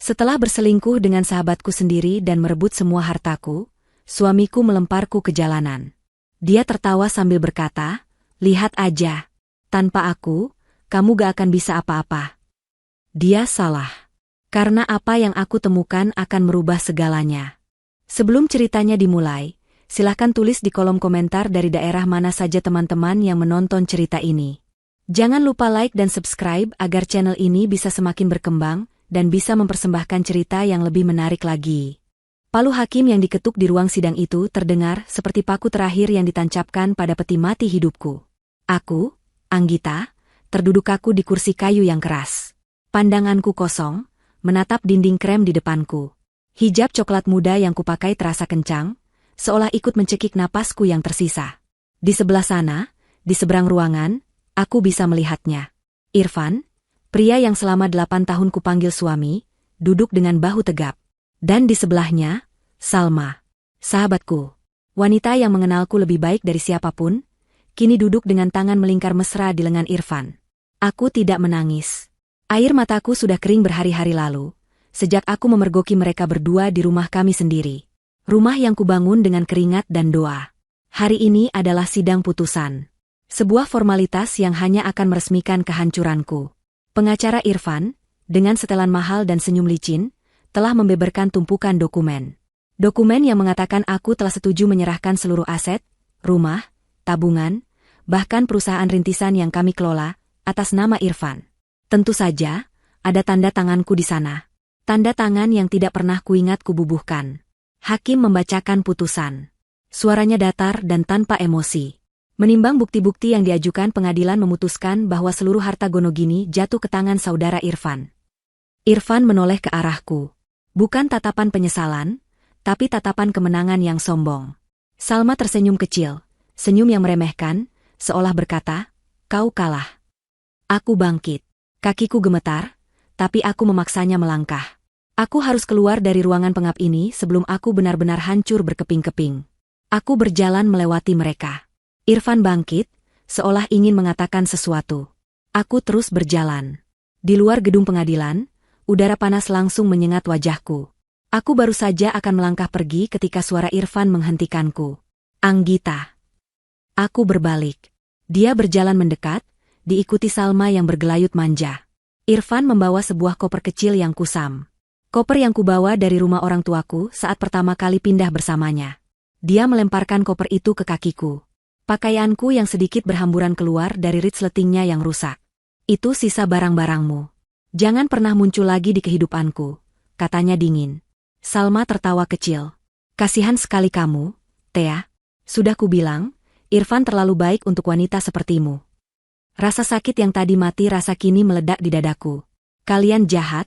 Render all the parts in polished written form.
Setelah berselingkuh dengan sahabatku sendiri dan merebut semua hartaku, suamiku melemparku ke jalanan. Dia tertawa sambil berkata, "Lihat aja. Tanpa aku, kamu gak akan bisa apa-apa." Dia salah. Karena apa yang aku temukan akan merubah segalanya. Sebelum ceritanya dimulai, silahkan tulis di kolom komentar dari daerah mana saja teman-teman yang menonton cerita ini. Jangan lupa like dan subscribe agar channel ini bisa semakin berkembang dan bisa mempersembahkan cerita yang lebih menarik lagi. Palu hakim yang diketuk di ruang sidang itu terdengar seperti paku terakhir yang ditancapkan pada peti mati hidupku. Aku, Anggita, terduduk kaku di kursi kayu yang keras. Pandanganku kosong, menatap dinding krem di depanku. Hijab coklat muda yang kupakai terasa kencang, seolah ikut mencekik napasku yang tersisa. Di sebelah sana, di seberang ruangan, aku bisa melihatnya. Irfan, pria yang selama 8 tahun kupanggil suami, duduk dengan bahu tegap. Dan di sebelahnya, Salma, sahabatku. Wanita yang mengenalku lebih baik dari siapapun, kini duduk dengan tangan melingkar mesra di lengan Irfan. Aku tidak menangis. Air mataku sudah kering berhari-hari lalu, sejak aku memergoki mereka berdua di rumah kami sendiri. Rumah yang kubangun dengan keringat dan doa. Hari ini adalah sidang putusan. Sebuah formalitas yang hanya akan meresmikan kehancuranku. Pengacara Irfan, dengan setelan mahal dan senyum licin, telah membeberkan tumpukan dokumen. Dokumen yang mengatakan aku telah setuju menyerahkan seluruh aset, rumah, tabungan, bahkan perusahaan rintisan yang kami kelola, atas nama Irfan. Tentu saja, ada tanda tanganku di sana. Tanda tangan yang tidak pernah kuingat kububuhkan. Hakim membacakan putusan. Suaranya datar dan tanpa emosi. Menimbang bukti-bukti yang diajukan, pengadilan memutuskan bahwa seluruh harta Gonogini jatuh ke tangan saudara Irfan. Irfan menoleh ke arahku. Bukan tatapan penyesalan, tapi tatapan kemenangan yang sombong. Salma tersenyum kecil, senyum yang meremehkan, seolah berkata, "Kau kalah." Aku bangkit. Kakiku gemetar, tapi aku memaksanya melangkah. Aku harus keluar dari ruangan pengap ini sebelum aku benar-benar hancur berkeping-keping. Aku berjalan melewati mereka. Irfan bangkit, seolah ingin mengatakan sesuatu. Aku terus berjalan. Di luar gedung pengadilan, udara panas langsung menyengat wajahku. Aku baru saja akan melangkah pergi ketika suara Irfan menghentikanku. "Anggita." Aku berbalik. Dia berjalan mendekat, diikuti Salma yang bergelayut manja. Irfan membawa sebuah koper kecil yang kusam. Koper yang kubawa dari rumah orang tuaku saat pertama kali pindah bersamanya. Dia melemparkan koper itu ke kakiku. Pakaianku yang sedikit berhamburan keluar dari resletingnya yang rusak. "Itu sisa barang-barangmu. Jangan pernah muncul lagi di kehidupanku," katanya dingin. Salma tertawa kecil. "Kasihan sekali kamu, Thea. Sudah kubilang, Irfan terlalu baik untuk wanita sepertimu." Rasa sakit yang tadi mati rasa kini meledak di dadaku. "Kalian jahat,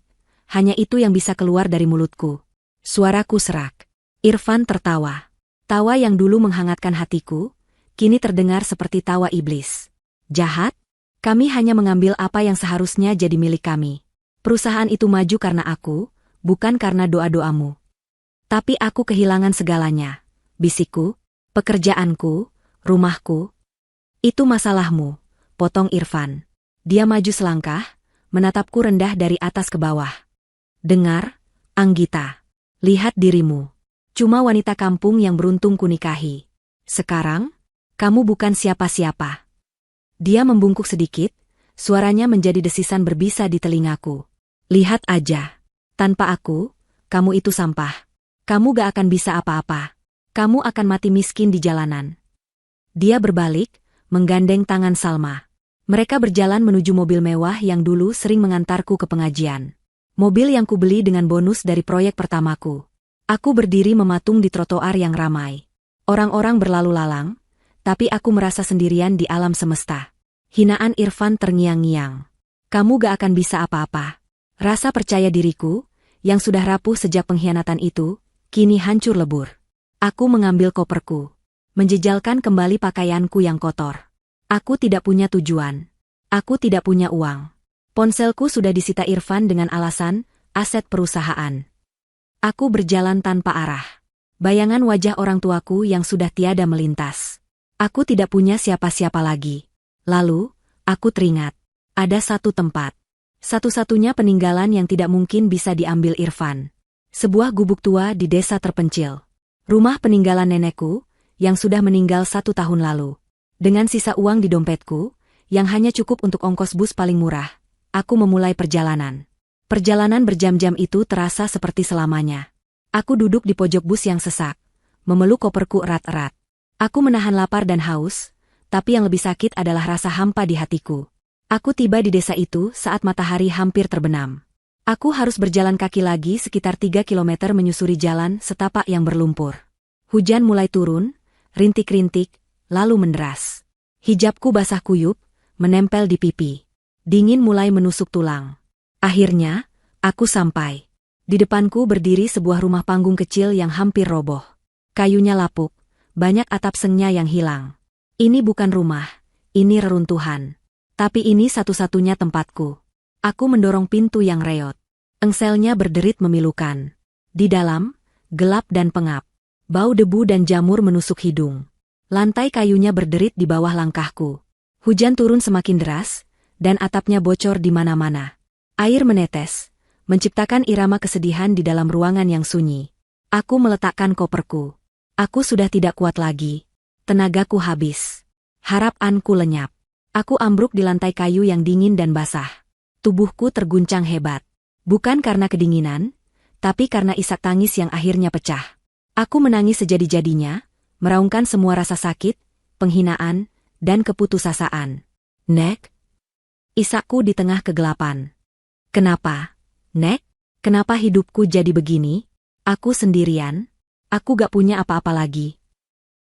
hanya itu yang bisa keluar dari mulutku." Suaraku serak. Irfan tertawa. Tawa yang dulu menghangatkan hatiku, kini terdengar seperti tawa iblis. "Jahat? Kami hanya mengambil apa yang seharusnya jadi milik kami. Perusahaan itu maju karena aku, bukan karena doa-doamu. Tapi aku kehilangan segalanya," bisikku, "pekerjaanku, rumahku." "Itu masalahmu," potong Irfan. Dia maju selangkah, menatapku rendah dari atas ke bawah. "Dengar, Anggita. Lihat dirimu. Cuma wanita kampung yang beruntung kunikahi. Sekarang, kamu bukan siapa-siapa." Dia membungkuk sedikit, suaranya menjadi desisan berbisa di telingaku. "Lihat aja. Tanpa aku, kamu itu sampah. Kamu gak akan bisa apa-apa. Kamu akan mati miskin di jalanan." Dia berbalik, menggandeng tangan Salma. Mereka berjalan menuju mobil mewah yang dulu sering mengantarku ke pengajian. Mobil yang kubeli dengan bonus dari proyek pertamaku. Aku berdiri mematung di trotoar yang ramai. Orang-orang berlalu lalang, tapi aku merasa sendirian di alam semesta. Hinaan Irfan terngiang-ngiang. "Kamu gak akan bisa apa-apa." Rasa percaya diriku, yang sudah rapuh sejak pengkhianatan itu, kini hancur lebur. Aku mengambil koperku. Menjejalkan kembali pakaianku yang kotor. Aku tidak punya tujuan. Aku tidak punya uang. Ponselku sudah disita Irfan dengan alasan aset perusahaan. Aku berjalan tanpa arah. Bayangan wajah orang tuaku yang sudah tiada melintas. Aku tidak punya siapa-siapa lagi. Lalu, aku teringat. Ada satu tempat. Satu-satunya peninggalan yang tidak mungkin bisa diambil Irfan. Sebuah gubuk tua di desa terpencil. Rumah peninggalan nenekku, yang sudah meninggal 1 tahun lalu. Dengan sisa uang di dompetku, yang hanya cukup untuk ongkos bus paling murah, aku memulai perjalanan. Perjalanan berjam-jam itu terasa seperti selamanya. Aku duduk di pojok bus yang sesak, memeluk koperku erat-erat. Aku menahan lapar dan haus, tapi yang lebih sakit adalah rasa hampa di hatiku. Aku tiba di desa itu saat matahari hampir terbenam. Aku harus berjalan kaki lagi sekitar 3 kilometer menyusuri jalan setapak yang berlumpur. Hujan mulai turun, rintik-rintik, lalu menderas. Hijabku basah kuyup, menempel di pipi. Dingin mulai menusuk tulang. Akhirnya, aku sampai. Di depanku berdiri sebuah rumah panggung kecil yang hampir roboh. Kayunya lapuk, banyak atap sengnya yang hilang. Ini bukan rumah, ini reruntuhan. Tapi ini satu-satunya tempatku. Aku mendorong pintu yang reot. Engselnya berderit memilukan. Di dalam, gelap dan pengap. Bau debu dan jamur menusuk hidung. Lantai kayunya berderit di bawah langkahku. Hujan turun semakin deras, dan atapnya bocor di mana-mana. Air menetes, menciptakan irama kesedihan di dalam ruangan yang sunyi. Aku meletakkan koperku. Aku sudah tidak kuat lagi. Tenagaku habis. Harapanku lenyap. Aku ambruk di lantai kayu yang dingin dan basah. Tubuhku terguncang hebat. Bukan karena kedinginan, tapi karena isak tangis yang akhirnya pecah. Aku menangis sejadi-jadinya, meraungkan semua rasa sakit, penghinaan, dan keputusasaan. Nek? Isakku di tengah kegelapan. Kenapa? Nek? Kenapa hidupku jadi begini? Aku sendirian? Aku gak punya apa-apa lagi.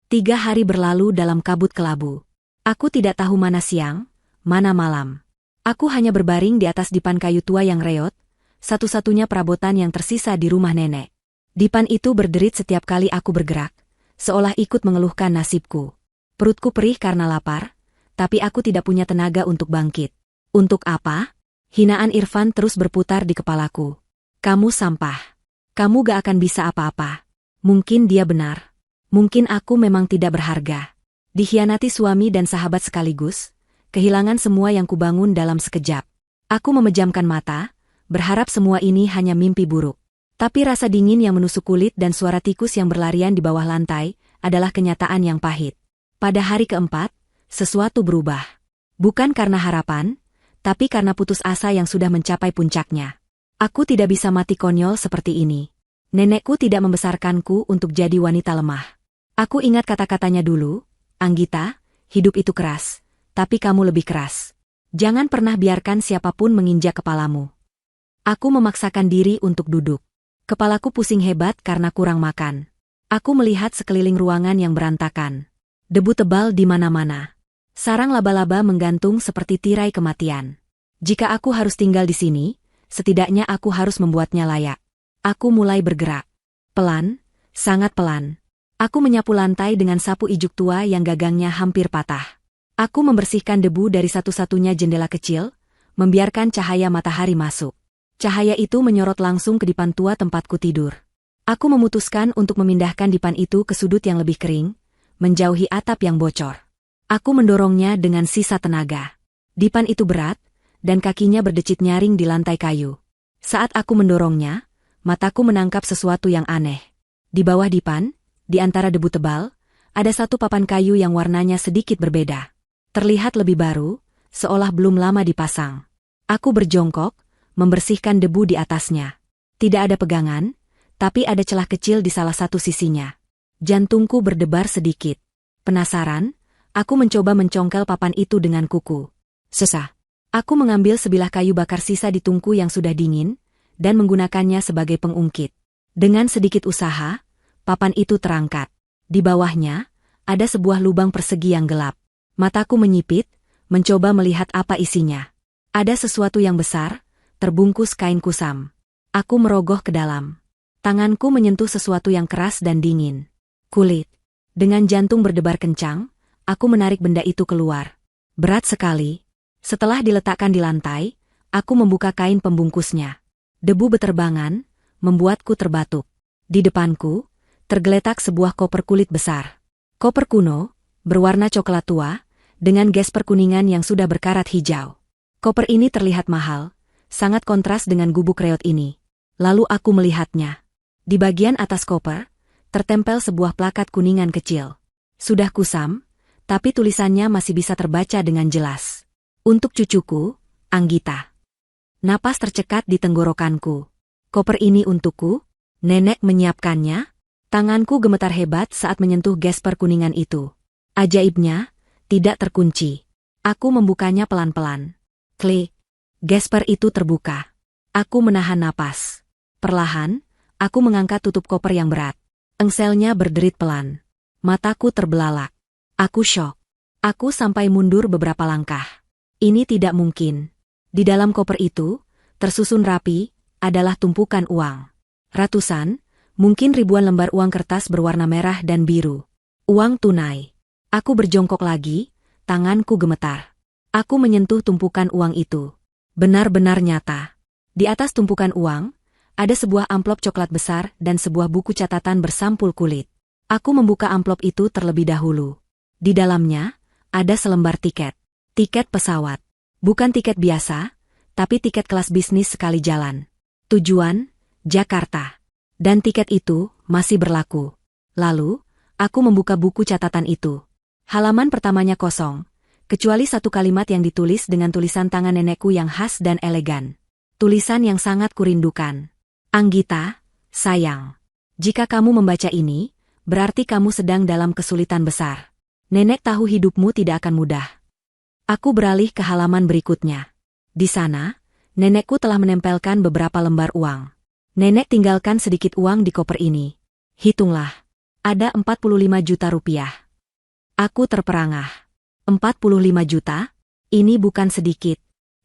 3 hari berlalu dalam kabut kelabu. Aku tidak tahu mana siang, mana malam. Aku hanya berbaring di atas dipan kayu tua yang reot, satu-satunya perabotan yang tersisa di rumah nenek. Dipan itu berderit setiap kali aku bergerak, seolah ikut mengeluhkan nasibku. Perutku perih karena lapar, tapi aku tidak punya tenaga untuk bangkit. Untuk apa? Hinaan Irfan terus berputar di kepalaku. Kamu sampah. Kamu gak akan bisa apa-apa. Mungkin dia benar. Mungkin aku memang tidak berharga. Dikhianati suami dan sahabat sekaligus, kehilangan semua yang kubangun dalam sekejap. Aku memejamkan mata, berharap semua ini hanya mimpi buruk. Tapi rasa dingin yang menusuk kulit dan suara tikus yang berlarian di bawah lantai adalah kenyataan yang pahit. Pada hari keempat, sesuatu berubah. Bukan karena harapan, tapi karena putus asa yang sudah mencapai puncaknya. Aku tidak bisa mati konyol seperti ini. Nenekku tidak membesarkanku untuk jadi wanita lemah. Aku ingat kata-katanya dulu, Anggita, hidup itu keras, tapi kamu lebih keras. Jangan pernah biarkan siapapun menginjak kepalamu. Aku memaksakan diri untuk duduk. Kepalaku pusing hebat karena kurang makan. Aku melihat sekeliling ruangan yang berantakan. Debu tebal di mana-mana. Sarang laba-laba menggantung seperti tirai kematian. Jika aku harus tinggal di sini, setidaknya aku harus membuatnya layak. Aku mulai bergerak. Pelan, sangat pelan. Aku menyapu lantai dengan sapu ijuk tua yang gagangnya hampir patah. Aku membersihkan debu dari satu-satunya jendela kecil, membiarkan cahaya matahari masuk. Cahaya itu menyorot langsung ke dipan tua tempatku tidur. Aku memutuskan untuk memindahkan dipan itu ke sudut yang lebih kering, menjauhi atap yang bocor. Aku mendorongnya dengan sisa tenaga. Dipan itu berat, dan kakinya berdecit nyaring di lantai kayu. Saat aku mendorongnya, mataku menangkap sesuatu yang aneh. Di bawah dipan, di antara debu tebal, ada satu papan kayu yang warnanya sedikit berbeda. Terlihat lebih baru, seolah belum lama dipasang. Aku berjongkok, membersihkan debu di atasnya. Tidak ada pegangan, tapi ada celah kecil di salah satu sisinya. Jantungku berdebar sedikit. Penasaran, aku mencoba mencongkel papan itu dengan kuku. Sesah. Aku mengambil sebilah kayu bakar sisa di tungku yang sudah dingin, dan menggunakannya sebagai pengungkit. Dengan sedikit usaha, papan itu terangkat. Di bawahnya, ada sebuah lubang persegi yang gelap. Mataku menyipit, mencoba melihat apa isinya. Ada sesuatu yang besar, terbungkus kain kusam. Aku merogoh ke dalam. Tanganku menyentuh sesuatu yang keras dan dingin. Kulit. Dengan jantung berdebar kencang, aku menarik benda itu keluar. Berat sekali. Setelah diletakkan di lantai, aku membuka kain pembungkusnya. Debu beterbangan, membuatku terbatuk. Di depanku, tergeletak sebuah koper kulit besar. Koper kuno, berwarna coklat tua, dengan gesper kuningan yang sudah berkarat hijau. Koper ini terlihat mahal, Sangat kontras dengan gubuk reot ini. Lalu aku melihatnya. Di bagian atas koper, tertempel sebuah plakat kuningan kecil. Sudah kusam, tapi tulisannya masih bisa terbaca dengan jelas. Untuk cucuku, Anggita. Napas tercekat di tenggorokanku. Koper ini untukku? Nenek menyiapkannya? Tanganku gemetar hebat saat menyentuh gesper kuningan itu. Ajaibnya, tidak terkunci. Aku membukanya pelan-pelan. Klik. Gesper itu terbuka. Aku menahan napas. Perlahan, aku mengangkat tutup koper yang berat. Engselnya berderit pelan. Mataku terbelalak. Aku syok. Aku sampai mundur beberapa langkah. Ini tidak mungkin. Di dalam koper itu, tersusun rapi, adalah tumpukan uang. Ratusan, mungkin ribuan lembar uang kertas berwarna merah dan biru. Uang tunai. Aku berjongkok lagi, tanganku gemetar. Aku menyentuh tumpukan uang itu. Benar-benar nyata. Di atas tumpukan uang, ada sebuah amplop coklat besar dan sebuah buku catatan bersampul kulit. Aku membuka amplop itu terlebih dahulu. Di dalamnya, ada selembar tiket. Tiket pesawat. Bukan tiket biasa, tapi tiket kelas bisnis sekali jalan. Tujuan, Jakarta. Dan tiket itu masih berlaku. Lalu, aku membuka buku catatan itu. Halaman pertamanya kosong, kecuali satu kalimat yang ditulis dengan tulisan tangan nenekku yang khas dan elegan. Tulisan yang sangat kurindukan. Anggita, sayang. Jika kamu membaca ini, berarti kamu sedang dalam kesulitan besar. Nenek tahu hidupmu tidak akan mudah. Aku beralih ke halaman berikutnya. Di sana, nenekku telah menempelkan beberapa lembar uang. Nenek tinggalkan sedikit uang di koper ini. Hitunglah. Ada 45 juta rupiah. Aku terperangah. 45 juta? Ini bukan sedikit.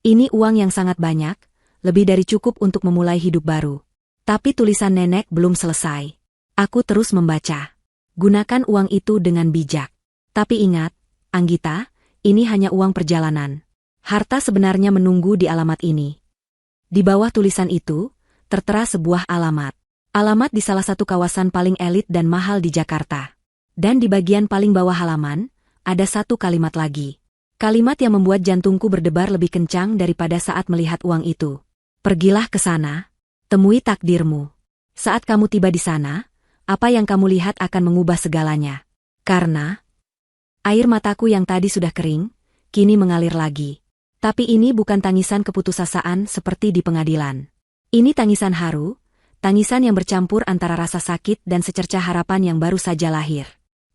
Ini uang yang sangat banyak, lebih dari cukup untuk memulai hidup baru. Tapi tulisan nenek belum selesai. Aku terus membaca. Gunakan uang itu dengan bijak. Tapi ingat, Anggita, ini hanya uang perjalanan. Harta sebenarnya menunggu di alamat ini. Di bawah tulisan itu, tertera sebuah alamat. Alamat di salah satu kawasan paling elit dan mahal di Jakarta. Dan di bagian paling bawah halaman, ada satu kalimat lagi. Kalimat yang membuat jantungku berdebar lebih kencang daripada saat melihat uang itu. Pergilah ke sana, temui takdirmu. Saat kamu tiba di sana, apa yang kamu lihat akan mengubah segalanya. Karena air mataku yang tadi sudah kering, kini mengalir lagi. Tapi ini bukan tangisan keputusasaan seperti di pengadilan. Ini tangisan haru, tangisan yang bercampur antara rasa sakit dan secercah harapan yang baru saja lahir.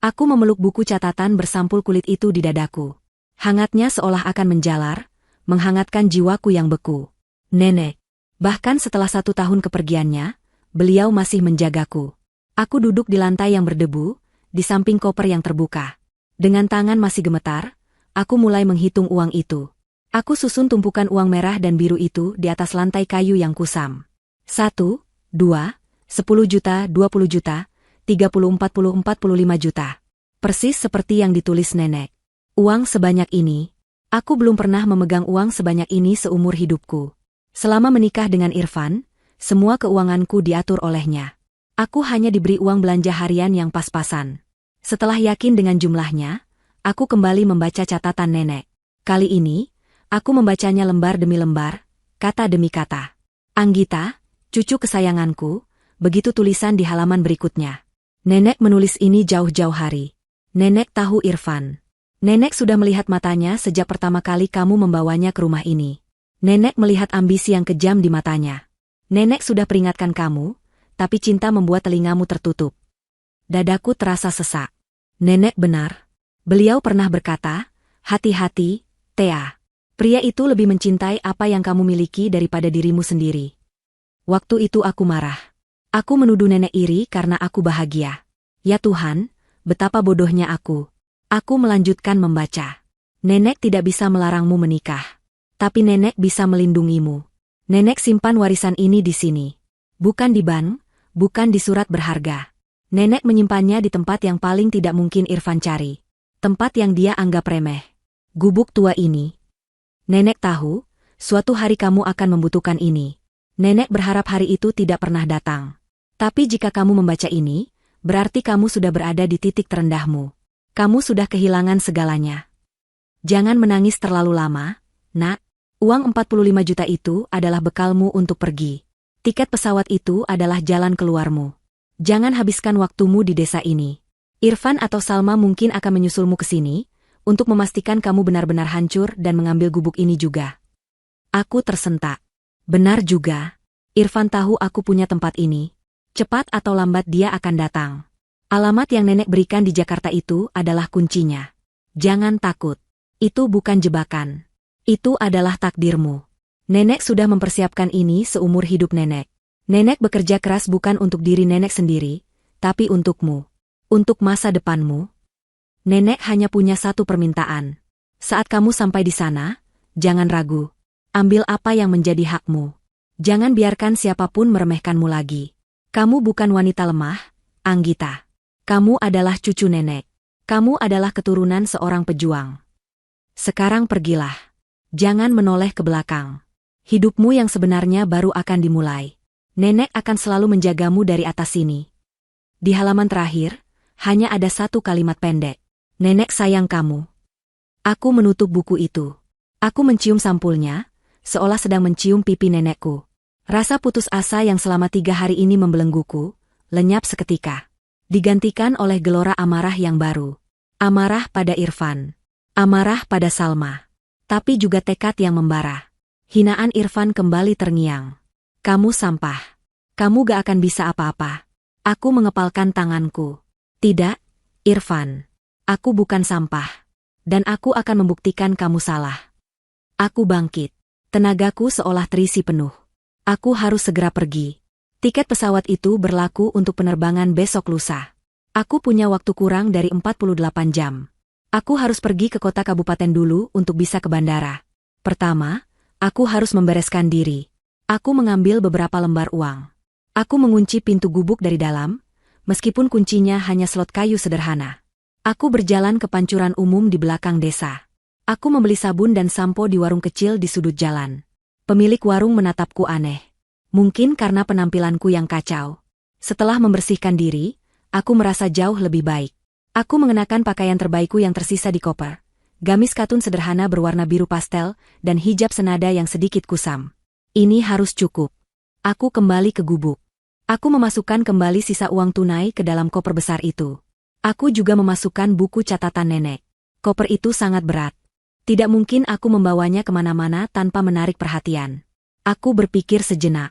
Aku memeluk buku catatan bersampul kulit itu di dadaku. Hangatnya seolah akan menjalar, menghangatkan jiwaku yang beku. Nenek. Bahkan setelah 1 tahun kepergiannya, beliau masih menjagaku. Aku duduk di lantai yang berdebu, di samping koper yang terbuka. Dengan tangan masih gemetar, aku mulai menghitung uang itu. Aku susun tumpukan uang merah dan biru itu di atas lantai kayu yang kusam. 1, 2, 10 juta, 20 juta, 30, 40, 45 juta. Persis seperti yang ditulis nenek. Uang sebanyak ini. Aku belum pernah memegang uang sebanyak ini seumur hidupku. Selama menikah dengan Irfan, semua keuanganku diatur olehnya. Aku hanya diberi uang belanja harian yang pas-pasan. Setelah yakin dengan jumlahnya, aku kembali membaca catatan nenek. Kali ini, aku membacanya lembar demi lembar, kata demi kata. Anggita, cucu kesayanganku, begitu tulisan di halaman berikutnya. Nenek menulis ini jauh-jauh hari. Nenek tahu Irfan. Nenek sudah melihat matanya sejak pertama kali kamu membawanya ke rumah ini. Nenek melihat ambisi yang kejam di matanya. Nenek sudah peringatkan kamu, tapi cinta membuat telingamu tertutup. Dadaku terasa sesak. Nenek benar. Beliau pernah berkata, hati-hati, Thea. Pria itu lebih mencintai apa yang kamu miliki daripada dirimu sendiri. Waktu itu aku marah. Aku menuduh nenek iri karena aku bahagia. Ya Tuhan, betapa bodohnya aku. Aku melanjutkan membaca. Nenek tidak bisa melarangmu menikah. Tapi nenek bisa melindungimu. Nenek simpan warisan ini di sini. Bukan di bank, bukan di surat berharga. Nenek menyimpannya di tempat yang paling tidak mungkin Irfan cari. Tempat yang dia anggap remeh. Gubuk tua ini. Nenek tahu, suatu hari kamu akan membutuhkan ini. Nenek berharap hari itu tidak pernah datang. Tapi jika kamu membaca ini, berarti kamu sudah berada di titik terendahmu. Kamu sudah kehilangan segalanya. Jangan menangis terlalu lama, nak. Uang 45 juta itu adalah bekalmu untuk pergi. Tiket pesawat itu adalah jalan keluarmu. Jangan habiskan waktumu di desa ini. Irfan atau Salma mungkin akan menyusulmu ke sini, untuk memastikan kamu benar-benar hancur dan mengambil gubuk ini juga. Aku tersentak. Benar juga. Irfan tahu aku punya tempat ini. Cepat atau lambat dia akan datang. Alamat yang nenek berikan di Jakarta itu adalah kuncinya. Jangan takut. Itu bukan jebakan. Itu adalah takdirmu. Nenek sudah mempersiapkan ini seumur hidup nenek. Nenek bekerja keras bukan untuk diri nenek sendiri, tapi untukmu. Untuk masa depanmu. Nenek hanya punya satu permintaan. Saat kamu sampai di sana, jangan ragu. Ambil apa yang menjadi hakmu. Jangan biarkan siapapun meremehkanmu lagi. Kamu bukan wanita lemah, Anggita. Kamu adalah cucu nenek. Kamu adalah keturunan seorang pejuang. Sekarang pergilah. Jangan menoleh ke belakang. Hidupmu yang sebenarnya baru akan dimulai. Nenek akan selalu menjagamu dari atas sini. Di halaman terakhir, hanya ada satu kalimat pendek. Nenek sayang kamu. Aku menutup buku itu. Aku mencium sampulnya, seolah sedang mencium pipi nenekku. Rasa putus asa yang selama 3 hari ini membelengguku, lenyap seketika. Digantikan oleh gelora amarah yang baru. Amarah pada Irfan. Amarah pada Salma. Tapi juga tekad yang membara. Hinaan Irfan kembali terngiang. Kamu sampah. Kamu gak akan bisa apa-apa. Aku mengepalkan tanganku. Tidak, Irfan. Aku bukan sampah. Dan aku akan membuktikan kamu salah. Aku bangkit. Tenagaku seolah terisi penuh. Aku harus segera pergi. Tiket pesawat itu berlaku untuk penerbangan besok lusa. Aku punya waktu kurang dari 48 jam. Aku harus pergi ke kota kabupaten dulu untuk bisa ke bandara. Pertama, aku harus membereskan diri. Aku mengambil beberapa lembar uang. Aku mengunci pintu gubuk dari dalam, meskipun kuncinya hanya slot kayu sederhana. Aku berjalan ke pancuran umum di belakang desa. Aku membeli sabun dan sampo di warung kecil di sudut jalan. Pemilik warung menatapku aneh. Mungkin karena penampilanku yang kacau. Setelah membersihkan diri, aku merasa jauh lebih baik. Aku mengenakan pakaian terbaikku yang tersisa di koper. Gamis katun sederhana berwarna biru pastel, dan hijab senada yang sedikit kusam. Ini harus cukup. Aku kembali ke gubuk. Aku memasukkan kembali sisa uang tunai ke dalam koper besar itu. Aku juga memasukkan buku catatan nenek. Koper itu sangat berat. Tidak mungkin aku membawanya kemana-mana tanpa menarik perhatian. Aku berpikir sejenak.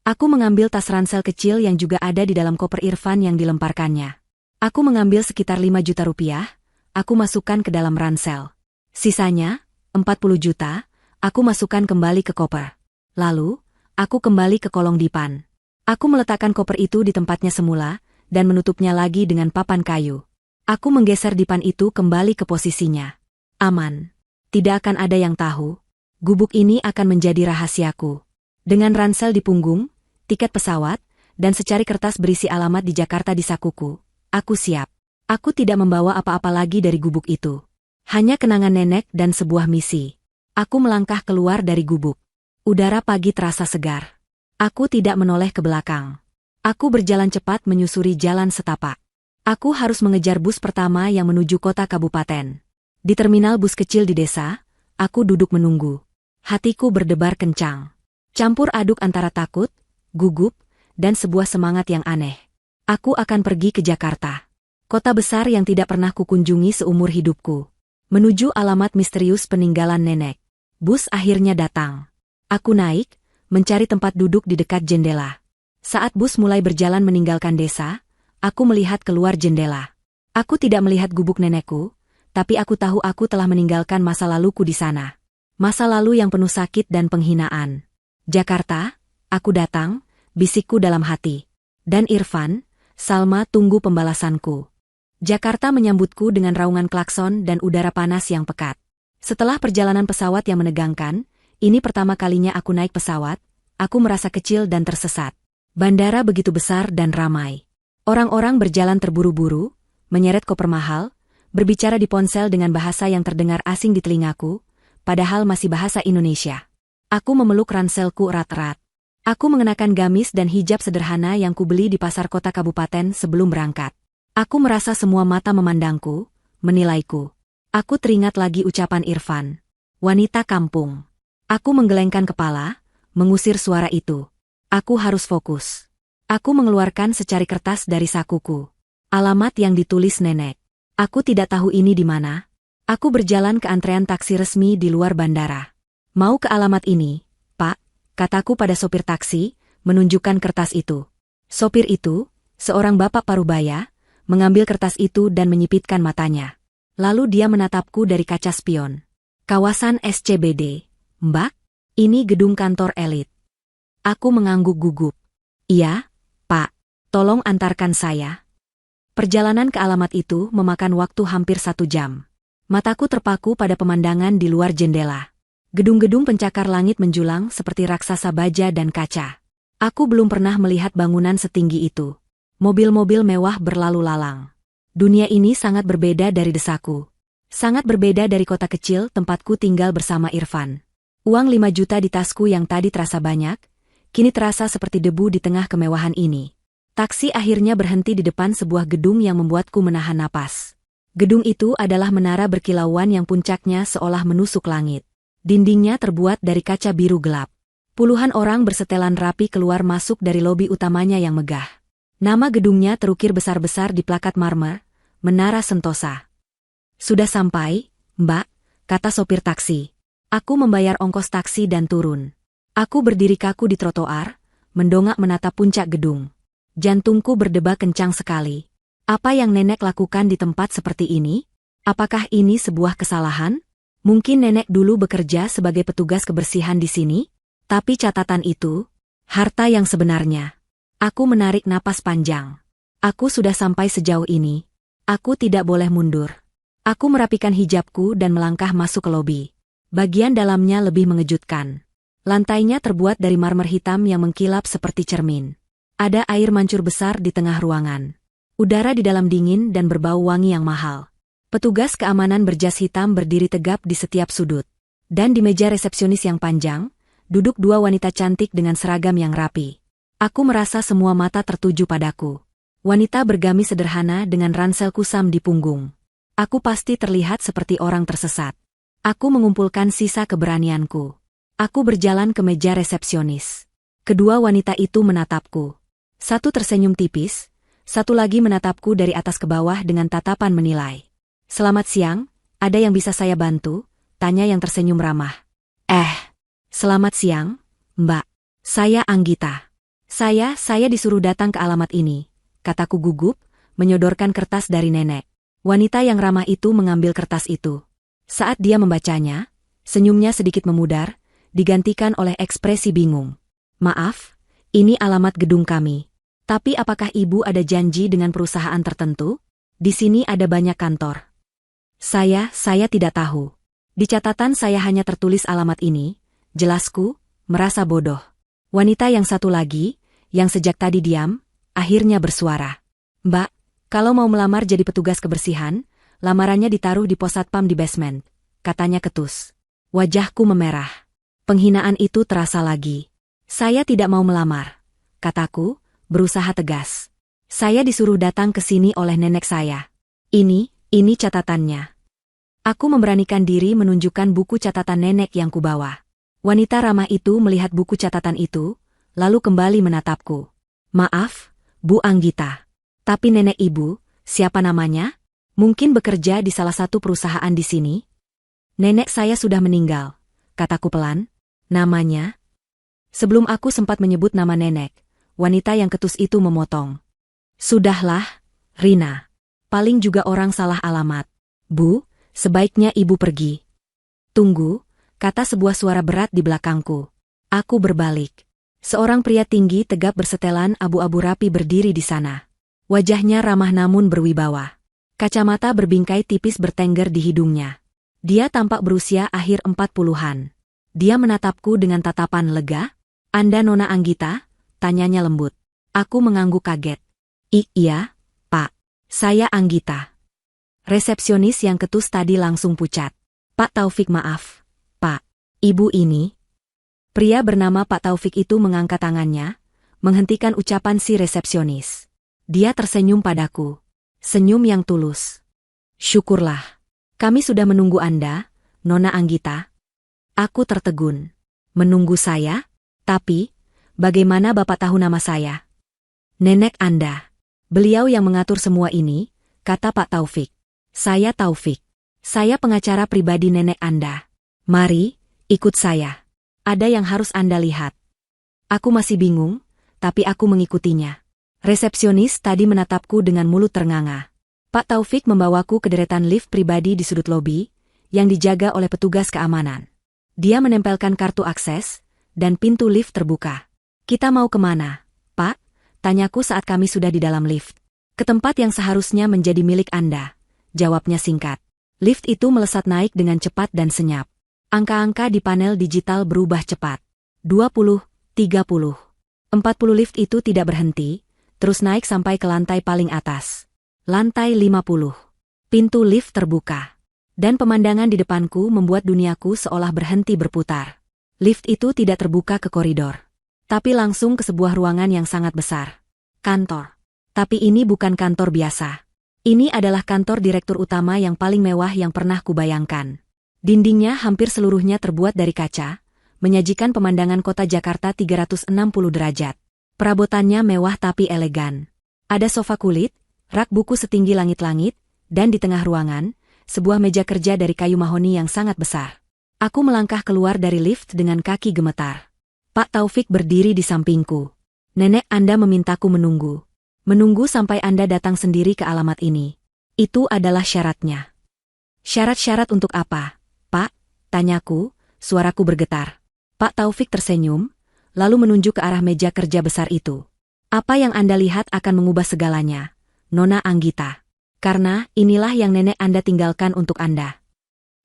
Aku mengambil tas ransel kecil yang juga ada di dalam koper Irfan yang dilemparkannya. Aku mengambil sekitar 5 juta rupiah, aku masukkan ke dalam ransel. Sisanya, 40 juta, aku masukkan kembali ke koper. Lalu, aku kembali ke kolong dipan. Aku meletakkan koper itu di tempatnya semula, dan menutupnya lagi dengan papan kayu. Aku menggeser dipan itu kembali ke posisinya. Aman. Tidak akan ada yang tahu. Gubuk ini akan menjadi rahasiaku. Dengan ransel di punggung, tiket pesawat, dan secari kertas berisi alamat di Jakarta di sakuku. Aku siap. Aku tidak membawa apa-apa lagi dari gubuk itu. Hanya kenangan nenek dan sebuah misi. Aku melangkah keluar dari gubuk. Udara pagi terasa segar. Aku tidak menoleh ke belakang. Aku berjalan cepat menyusuri jalan setapak. Aku harus mengejar bus pertama yang menuju kota kabupaten. Di terminal bus kecil di desa, aku duduk menunggu. Hatiku berdebar kencang. Campur aduk antara takut, gugup, dan sebuah semangat yang aneh. Aku akan pergi ke Jakarta. Kota besar yang tidak pernah kukunjungi seumur hidupku. Menuju alamat misterius peninggalan nenek. Bus akhirnya datang. Aku naik, mencari tempat duduk di dekat jendela. Saat bus mulai berjalan meninggalkan desa, aku melihat keluar jendela. Aku tidak melihat gubuk nenekku, tapi aku tahu aku telah meninggalkan masa laluku di sana. Masa lalu yang penuh sakit dan penghinaan. Jakarta, aku datang, bisikku dalam hati. Dan Irfan, Salma tunggu pembalasanku. Jakarta menyambutku dengan raungan klakson dan udara panas yang pekat. Setelah perjalanan pesawat yang menegangkan, ini pertama kalinya aku naik pesawat, aku merasa kecil dan tersesat. Bandara begitu besar dan ramai. Orang-orang berjalan terburu-buru, menyeret koper mahal, berbicara di ponsel dengan bahasa yang terdengar asing di telingaku, padahal masih bahasa Indonesia. Aku memeluk ranselku erat-erat. Aku mengenakan gamis dan hijab sederhana yang kubeli di pasar kota kabupaten sebelum berangkat. Aku merasa semua mata memandangku, menilaiku. Aku teringat lagi ucapan Irfan. Wanita kampung. Aku menggelengkan kepala, mengusir suara itu. Aku harus fokus. Aku mengeluarkan secari kertas dari sakuku. Alamat yang ditulis nenek. Aku tidak tahu ini di mana. Aku berjalan ke antrean taksi resmi di luar bandara. Mau ke alamat ini, Pak, kataku pada sopir taksi, menunjukkan kertas itu. Sopir itu, seorang bapak parubaya, mengambil kertas itu dan menyipitkan matanya. Lalu dia menatapku dari kaca spion. Kawasan SCBD. Mbak, ini gedung kantor elit. Aku mengangguk gugup. Iya, Pak, tolong antarkan saya. Perjalanan ke alamat itu memakan waktu hampir 1 jam. Mataku terpaku pada pemandangan di luar jendela. Gedung-gedung pencakar langit menjulang seperti raksasa baja dan kaca. Aku belum pernah melihat bangunan setinggi itu. Mobil-mobil mewah berlalu lalang. Dunia ini sangat berbeda dari desaku. Sangat berbeda dari kota kecil tempatku tinggal bersama Irfan. Uang 5 juta di tasku yang tadi terasa banyak, kini terasa seperti debu di tengah kemewahan ini. Taksi akhirnya berhenti di depan sebuah gedung yang membuatku menahan napas. Gedung itu adalah menara berkilauan yang puncaknya seolah menusuk langit. Dindingnya terbuat dari kaca biru gelap. Puluhan orang bersetelan rapi keluar masuk dari lobi utamanya yang megah. Nama gedungnya terukir besar-besar di plakat marmer, Menara Sentosa. Sudah sampai, Mbak, kata sopir taksi. Aku membayar ongkos taksi dan turun. Aku berdiri kaku di trotoar, mendongak menatap puncak gedung. Jantungku berdebar kencang sekali. Apa yang nenek lakukan di tempat seperti ini? Apakah ini sebuah kesalahan? Mungkin nenek dulu bekerja sebagai petugas kebersihan di sini? Tapi catatan itu, harta yang sebenarnya. Aku menarik napas panjang. Aku sudah sampai sejauh ini. Aku tidak boleh mundur. Aku merapikan hijabku dan melangkah masuk ke lobi. Bagian dalamnya lebih mengejutkan. Lantainya terbuat dari marmer hitam yang mengkilap seperti cermin. Ada air mancur besar di tengah ruangan. Udara di dalam dingin dan berbau wangi yang mahal. Petugas keamanan berjas hitam berdiri tegap di setiap sudut. Dan di meja resepsionis yang panjang, duduk 2 wanita cantik dengan seragam yang rapi. Aku merasa semua mata tertuju padaku. Wanita bergamis sederhana dengan ransel kusam di punggung. Aku pasti terlihat seperti orang tersesat. Aku mengumpulkan sisa keberanianku. Aku berjalan ke meja resepsionis. Kedua wanita itu menatapku. Satu tersenyum tipis, satu lagi menatapku dari atas ke bawah dengan tatapan menilai. Selamat siang, ada yang bisa saya bantu? Tanya yang tersenyum ramah. Selamat siang, Mbak. Saya Anggita. Saya disuruh datang ke alamat ini, kataku gugup, menyodorkan kertas dari nenek. Wanita yang ramah itu mengambil kertas itu. Saat dia membacanya, senyumnya sedikit memudar, digantikan oleh ekspresi bingung. Maaf, ini alamat gedung kami. Tapi apakah ibu ada janji dengan perusahaan tertentu? Di sini ada banyak kantor. Saya tidak tahu. Di catatan saya hanya tertulis alamat ini, jelasku, merasa bodoh. Wanita yang satu lagi, yang sejak tadi diam, akhirnya bersuara. Mbak, kalau mau melamar jadi petugas kebersihan, lamarannya ditaruh di pos satpam di basement, katanya ketus. Wajahku memerah. Penghinaan itu terasa lagi. Saya tidak mau melamar, kataku, berusaha tegas. Saya disuruh datang ke sini oleh nenek saya. Ini catatannya. Aku memberanikan diri menunjukkan buku catatan nenek yang kubawa. Wanita ramah itu melihat buku catatan itu, lalu kembali menatapku. Maaf, Bu Anggita. Tapi nenek ibu, siapa namanya? Mungkin bekerja di salah satu perusahaan di sini? Nenek saya sudah meninggal, kataku pelan. Namanya? Sebelum aku sempat menyebut nama nenek, wanita yang ketus itu memotong. Sudahlah, Rina. Paling juga orang salah alamat. Bu, sebaiknya ibu pergi. Tunggu, kata sebuah suara berat di belakangku. Aku berbalik. Seorang pria tinggi tegap bersetelan abu-abu rapi berdiri di sana. Wajahnya ramah namun berwibawa. Kacamata berbingkai tipis bertengger di hidungnya. Dia tampak berusia akhir 40-an. Dia menatapku dengan tatapan lega. Anda Nona Anggita? Tanyanya lembut. Aku mengangguk kaget. Iya, Pak. Saya Anggita. Resepsionis yang ketus tadi langsung pucat. Pak Taufik maaf. Pak, ibu ini. Pria bernama Pak Taufik itu mengangkat tangannya, menghentikan ucapan si resepsionis. Dia tersenyum padaku. Senyum yang tulus. Syukurlah. Kami sudah menunggu Anda, Nona Anggita. Aku tertegun. Menunggu saya? Tapi, bagaimana Bapak tahu nama saya? Nenek Anda. Beliau yang mengatur semua ini, kata Pak Taufik. Saya Taufik. Saya pengacara pribadi nenek Anda. Mari, ikut saya. Ada yang harus Anda lihat. Aku masih bingung, tapi aku mengikutinya. Resepsionis tadi menatapku dengan mulut ternganga. Pak Taufik membawaku ke deretan lift pribadi di sudut lobi, yang dijaga oleh petugas keamanan. Dia menempelkan kartu akses, dan pintu lift terbuka. Kita mau kemana, Pak? Tanyaku saat kami sudah di dalam lift. Ke tempat yang seharusnya menjadi milik Anda, jawabnya singkat. Lift itu melesat naik dengan cepat dan senyap. Angka-angka di panel digital berubah cepat. 20, 30, 40 lift itu tidak berhenti, terus naik sampai ke lantai paling atas. Lantai 50. Pintu lift terbuka. Dan pemandangan di depanku membuat duniaku seolah berhenti berputar. Lift itu tidak terbuka ke koridor, tapi langsung ke sebuah ruangan yang sangat besar. Kantor. Tapi ini bukan kantor biasa. Ini adalah kantor direktur utama yang paling mewah yang pernah kubayangkan. Dindingnya hampir seluruhnya terbuat dari kaca, menyajikan pemandangan kota Jakarta 360 derajat. Perabotannya mewah tapi elegan. Ada sofa kulit, rak buku setinggi langit-langit, dan di tengah ruangan, sebuah meja kerja dari kayu mahoni yang sangat besar. Aku melangkah keluar dari lift dengan kaki gemetar. Pak Taufik berdiri di sampingku. Nenek Anda memintaku menunggu. Menunggu sampai Anda datang sendiri ke alamat ini. Itu adalah syaratnya. Syarat-syarat untuk apa, Pak? Tanyaku, suaraku bergetar. Pak Taufik tersenyum, lalu menunjuk ke arah meja kerja besar itu. Apa yang Anda lihat akan mengubah segalanya, Nona Anggita. Karena inilah yang nenek Anda tinggalkan untuk Anda.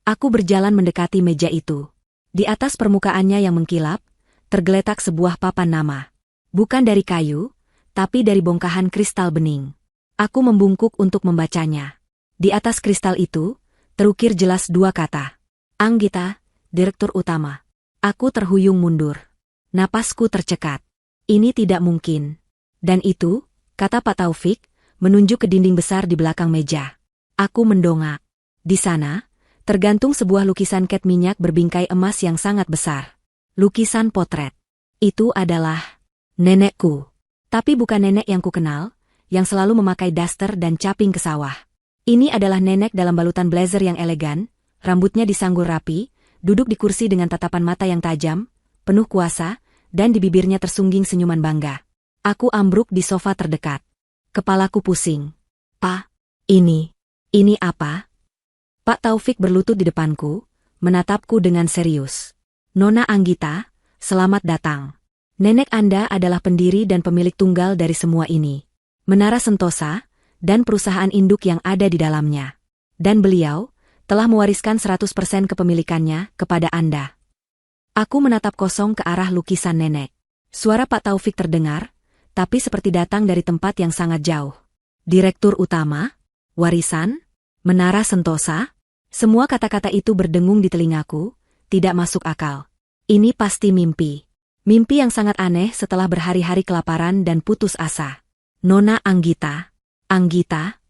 Aku berjalan mendekati meja itu. Di atas permukaannya yang mengkilap, tergeletak sebuah papan nama. Bukan dari kayu, tapi dari bongkahan kristal bening. Aku membungkuk untuk membacanya. Di atas kristal itu, terukir jelas dua kata. Anggita, Direktur Utama. Aku terhuyung mundur. Napasku tercekat. Ini tidak mungkin. Dan itu, kata Pak Taufik, menunjuk ke dinding besar di belakang meja. Aku mendongak. Di sana, tergantung sebuah lukisan cat minyak berbingkai emas yang sangat besar. Lukisan potret. Itu adalah nenekku. Tapi bukan nenek yang kukenal, yang selalu memakai daster dan caping ke sawah. Ini adalah nenek dalam balutan blazer yang elegan, rambutnya disanggul rapi, duduk di kursi dengan tatapan mata yang tajam, penuh kuasa, dan di bibirnya tersungging senyuman bangga. Aku ambruk di sofa terdekat. Kepalaku pusing. Pak, ini apa? Pak Taufik berlutut di depanku, menatapku dengan serius. Nona Anggita, selamat datang. Nenek Anda adalah pendiri dan pemilik tunggal dari semua ini. Menara Sentosa, dan perusahaan induk yang ada di dalamnya. Dan beliau telah mewariskan 100% kepemilikannya kepada Anda. Aku menatap kosong ke arah lukisan nenek. Suara Pak Taufik terdengar, tapi seperti datang dari tempat yang sangat jauh. Direktur Utama, warisan, Menara Sentosa, semua kata-kata itu berdengung di telingaku, tidak masuk akal. Ini pasti mimpi. Mimpi yang sangat aneh setelah berhari-hari kelaparan dan putus asa. Nona Anggita. Anggita.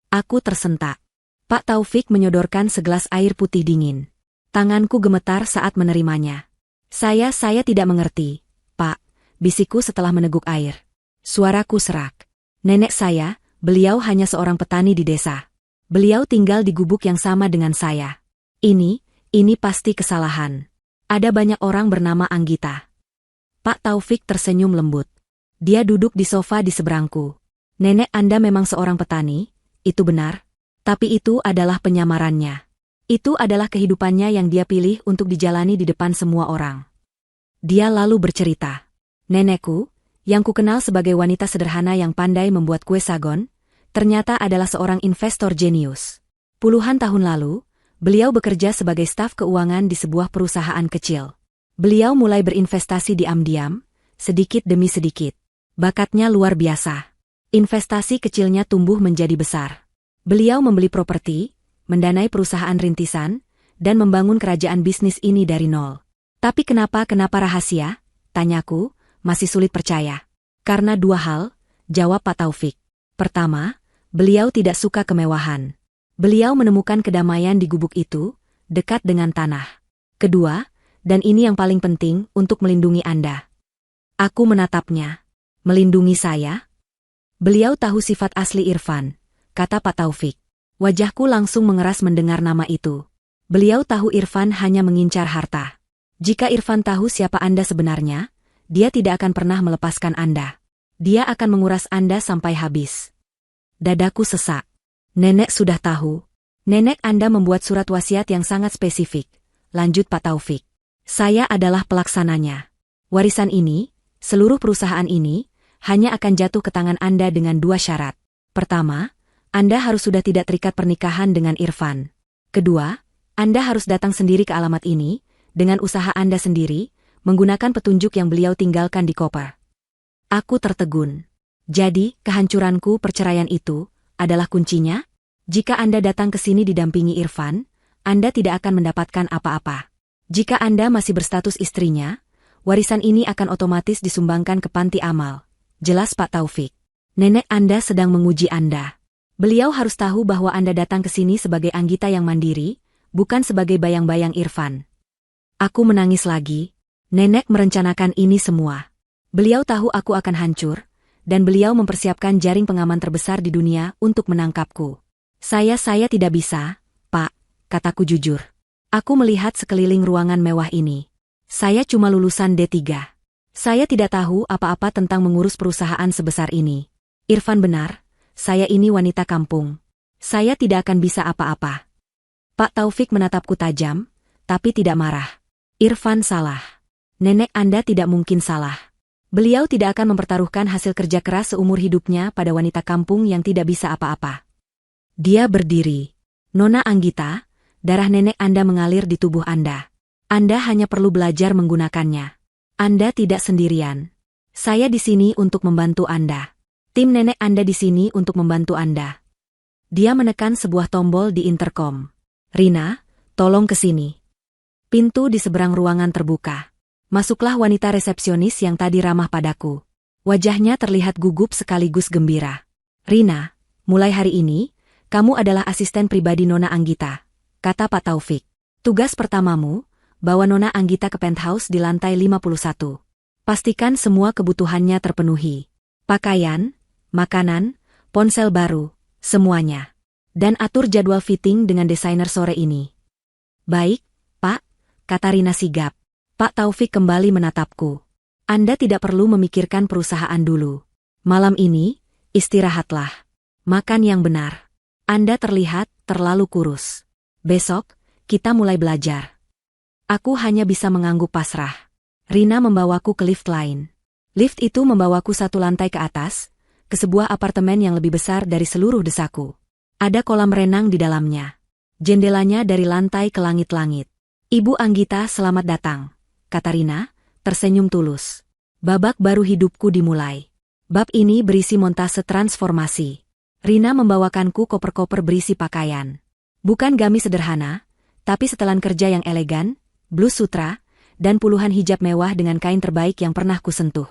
Aku tersentak. Pak Taufik menyodorkan segelas air putih dingin. Tanganku gemetar saat menerimanya. Saya tidak mengerti, Pak. Bisikku setelah meneguk air. Suaraku serak. Nenek saya, beliau hanya seorang petani di desa. Beliau tinggal di gubuk yang sama dengan saya. Ini pasti kesalahan. Ada banyak orang bernama Anggita. Pak Taufik tersenyum lembut. Dia duduk di sofa di seberangku. Nenek Anda memang seorang petani, itu benar. Tapi itu adalah penyamarannya. Itu adalah kehidupannya yang dia pilih untuk dijalani di depan semua orang. Dia lalu bercerita. Nenekku, yang kukenal sebagai wanita sederhana yang pandai membuat kue sagon, ternyata adalah seorang investor jenius. Puluhan tahun lalu, beliau bekerja sebagai staf keuangan di sebuah perusahaan kecil. Beliau mulai berinvestasi diam-diam, sedikit demi sedikit. Bakatnya luar biasa. Investasi kecilnya tumbuh menjadi besar. Beliau membeli properti, mendanai perusahaan rintisan, dan membangun kerajaan bisnis ini dari nol. Tapi kenapa rahasia? Tanyaku. Masih sulit percaya. Karena dua hal, jawab Pak Taufik. Pertama, beliau tidak suka kemewahan. Beliau menemukan kedamaian di gubuk itu, dekat dengan tanah. Kedua, dan ini yang paling penting untuk melindungi Anda. Aku menatapnya. Melindungi saya? Beliau tahu sifat asli Irfan, kata Pak Taufik. Wajahku langsung mengeras mendengar nama itu. Beliau tahu Irfan hanya mengincar harta. Jika Irfan tahu siapa Anda sebenarnya, dia tidak akan pernah melepaskan Anda. Dia akan menguras Anda sampai habis. Dadaku sesak. Nenek sudah tahu. Nenek Anda membuat surat wasiat yang sangat spesifik, lanjut Pak Taufik. Saya adalah pelaksananya. Warisan ini, seluruh perusahaan ini, hanya akan jatuh ke tangan Anda dengan 2 syarat. Pertama, Anda harus sudah tidak terikat pernikahan dengan Irfan. Kedua, Anda harus datang sendiri ke alamat ini, dengan usaha Anda sendiri, menggunakan petunjuk yang beliau tinggalkan di koper. Aku tertegun. Jadi, kehancuranku perceraian itu, adalah kuncinya? Jika Anda datang ke sini didampingi Irfan, Anda tidak akan mendapatkan apa-apa. Jika Anda masih berstatus istrinya, warisan ini akan otomatis disumbangkan ke panti amal. Jelas Pak Taufik. Nenek Anda sedang menguji Anda. Beliau harus tahu bahwa Anda datang ke sini sebagai anggita yang mandiri, bukan sebagai bayang-bayang Irfan. Aku menangis lagi. Nenek merencanakan ini semua. Beliau tahu aku akan hancur, dan beliau mempersiapkan jaring pengaman terbesar di dunia untuk menangkapku. Saya tidak bisa, Pak, kataku jujur. Aku melihat sekeliling ruangan mewah ini. Saya cuma lulusan D3. Saya tidak tahu apa-apa tentang mengurus perusahaan sebesar ini. Irfan benar, saya ini wanita kampung. Saya tidak akan bisa apa-apa. Pak Taufik menatapku tajam, tapi tidak marah. Irfan salah. Nenek Anda tidak mungkin salah. Beliau tidak akan mempertaruhkan hasil kerja keras seumur hidupnya pada wanita kampung yang tidak bisa apa-apa. Dia berdiri. Nona Anggita, darah nenek Anda mengalir di tubuh Anda. Anda hanya perlu belajar menggunakannya. Anda tidak sendirian. Saya di sini untuk membantu Anda. Tim nenek Anda di sini untuk membantu Anda. Dia menekan sebuah tombol di intercom. Rina, tolong ke sini. Pintu di seberang ruangan terbuka. Masuklah wanita resepsionis yang tadi ramah padaku. Wajahnya terlihat gugup sekaligus gembira. Rina, mulai hari ini, kamu adalah asisten pribadi Nona Anggita, kata Pak Taufik. Tugas pertamamu, bawa Nona Anggita ke penthouse di lantai 51. Pastikan semua kebutuhannya terpenuhi. Pakaian, makanan, ponsel baru, semuanya. Dan atur jadwal fitting dengan desainer sore ini. Baik, Pak, kata Rina sigap. Pak Taufik kembali menatapku. Anda tidak perlu memikirkan perusahaan dulu. Malam ini, istirahatlah. Makan yang benar. Anda terlihat terlalu kurus. Besok, kita mulai belajar. Aku hanya bisa mengangguk pasrah. Rina membawaku ke lift lain. Lift itu membawaku 1 lantai ke atas, ke sebuah apartemen yang lebih besar dari seluruh desaku. Ada kolam renang di dalamnya. Jendelanya dari lantai ke langit-langit. Ibu Anggita, selamat datang, kata Rina, tersenyum tulus. Babak baru hidupku dimulai. Bab ini berisi montase transformasi. Rina membawakanku koper-koper berisi pakaian. Bukan gamis sederhana, tapi setelan kerja yang elegan, blus sutra, dan puluhan hijab mewah dengan kain terbaik yang pernah kusentuh.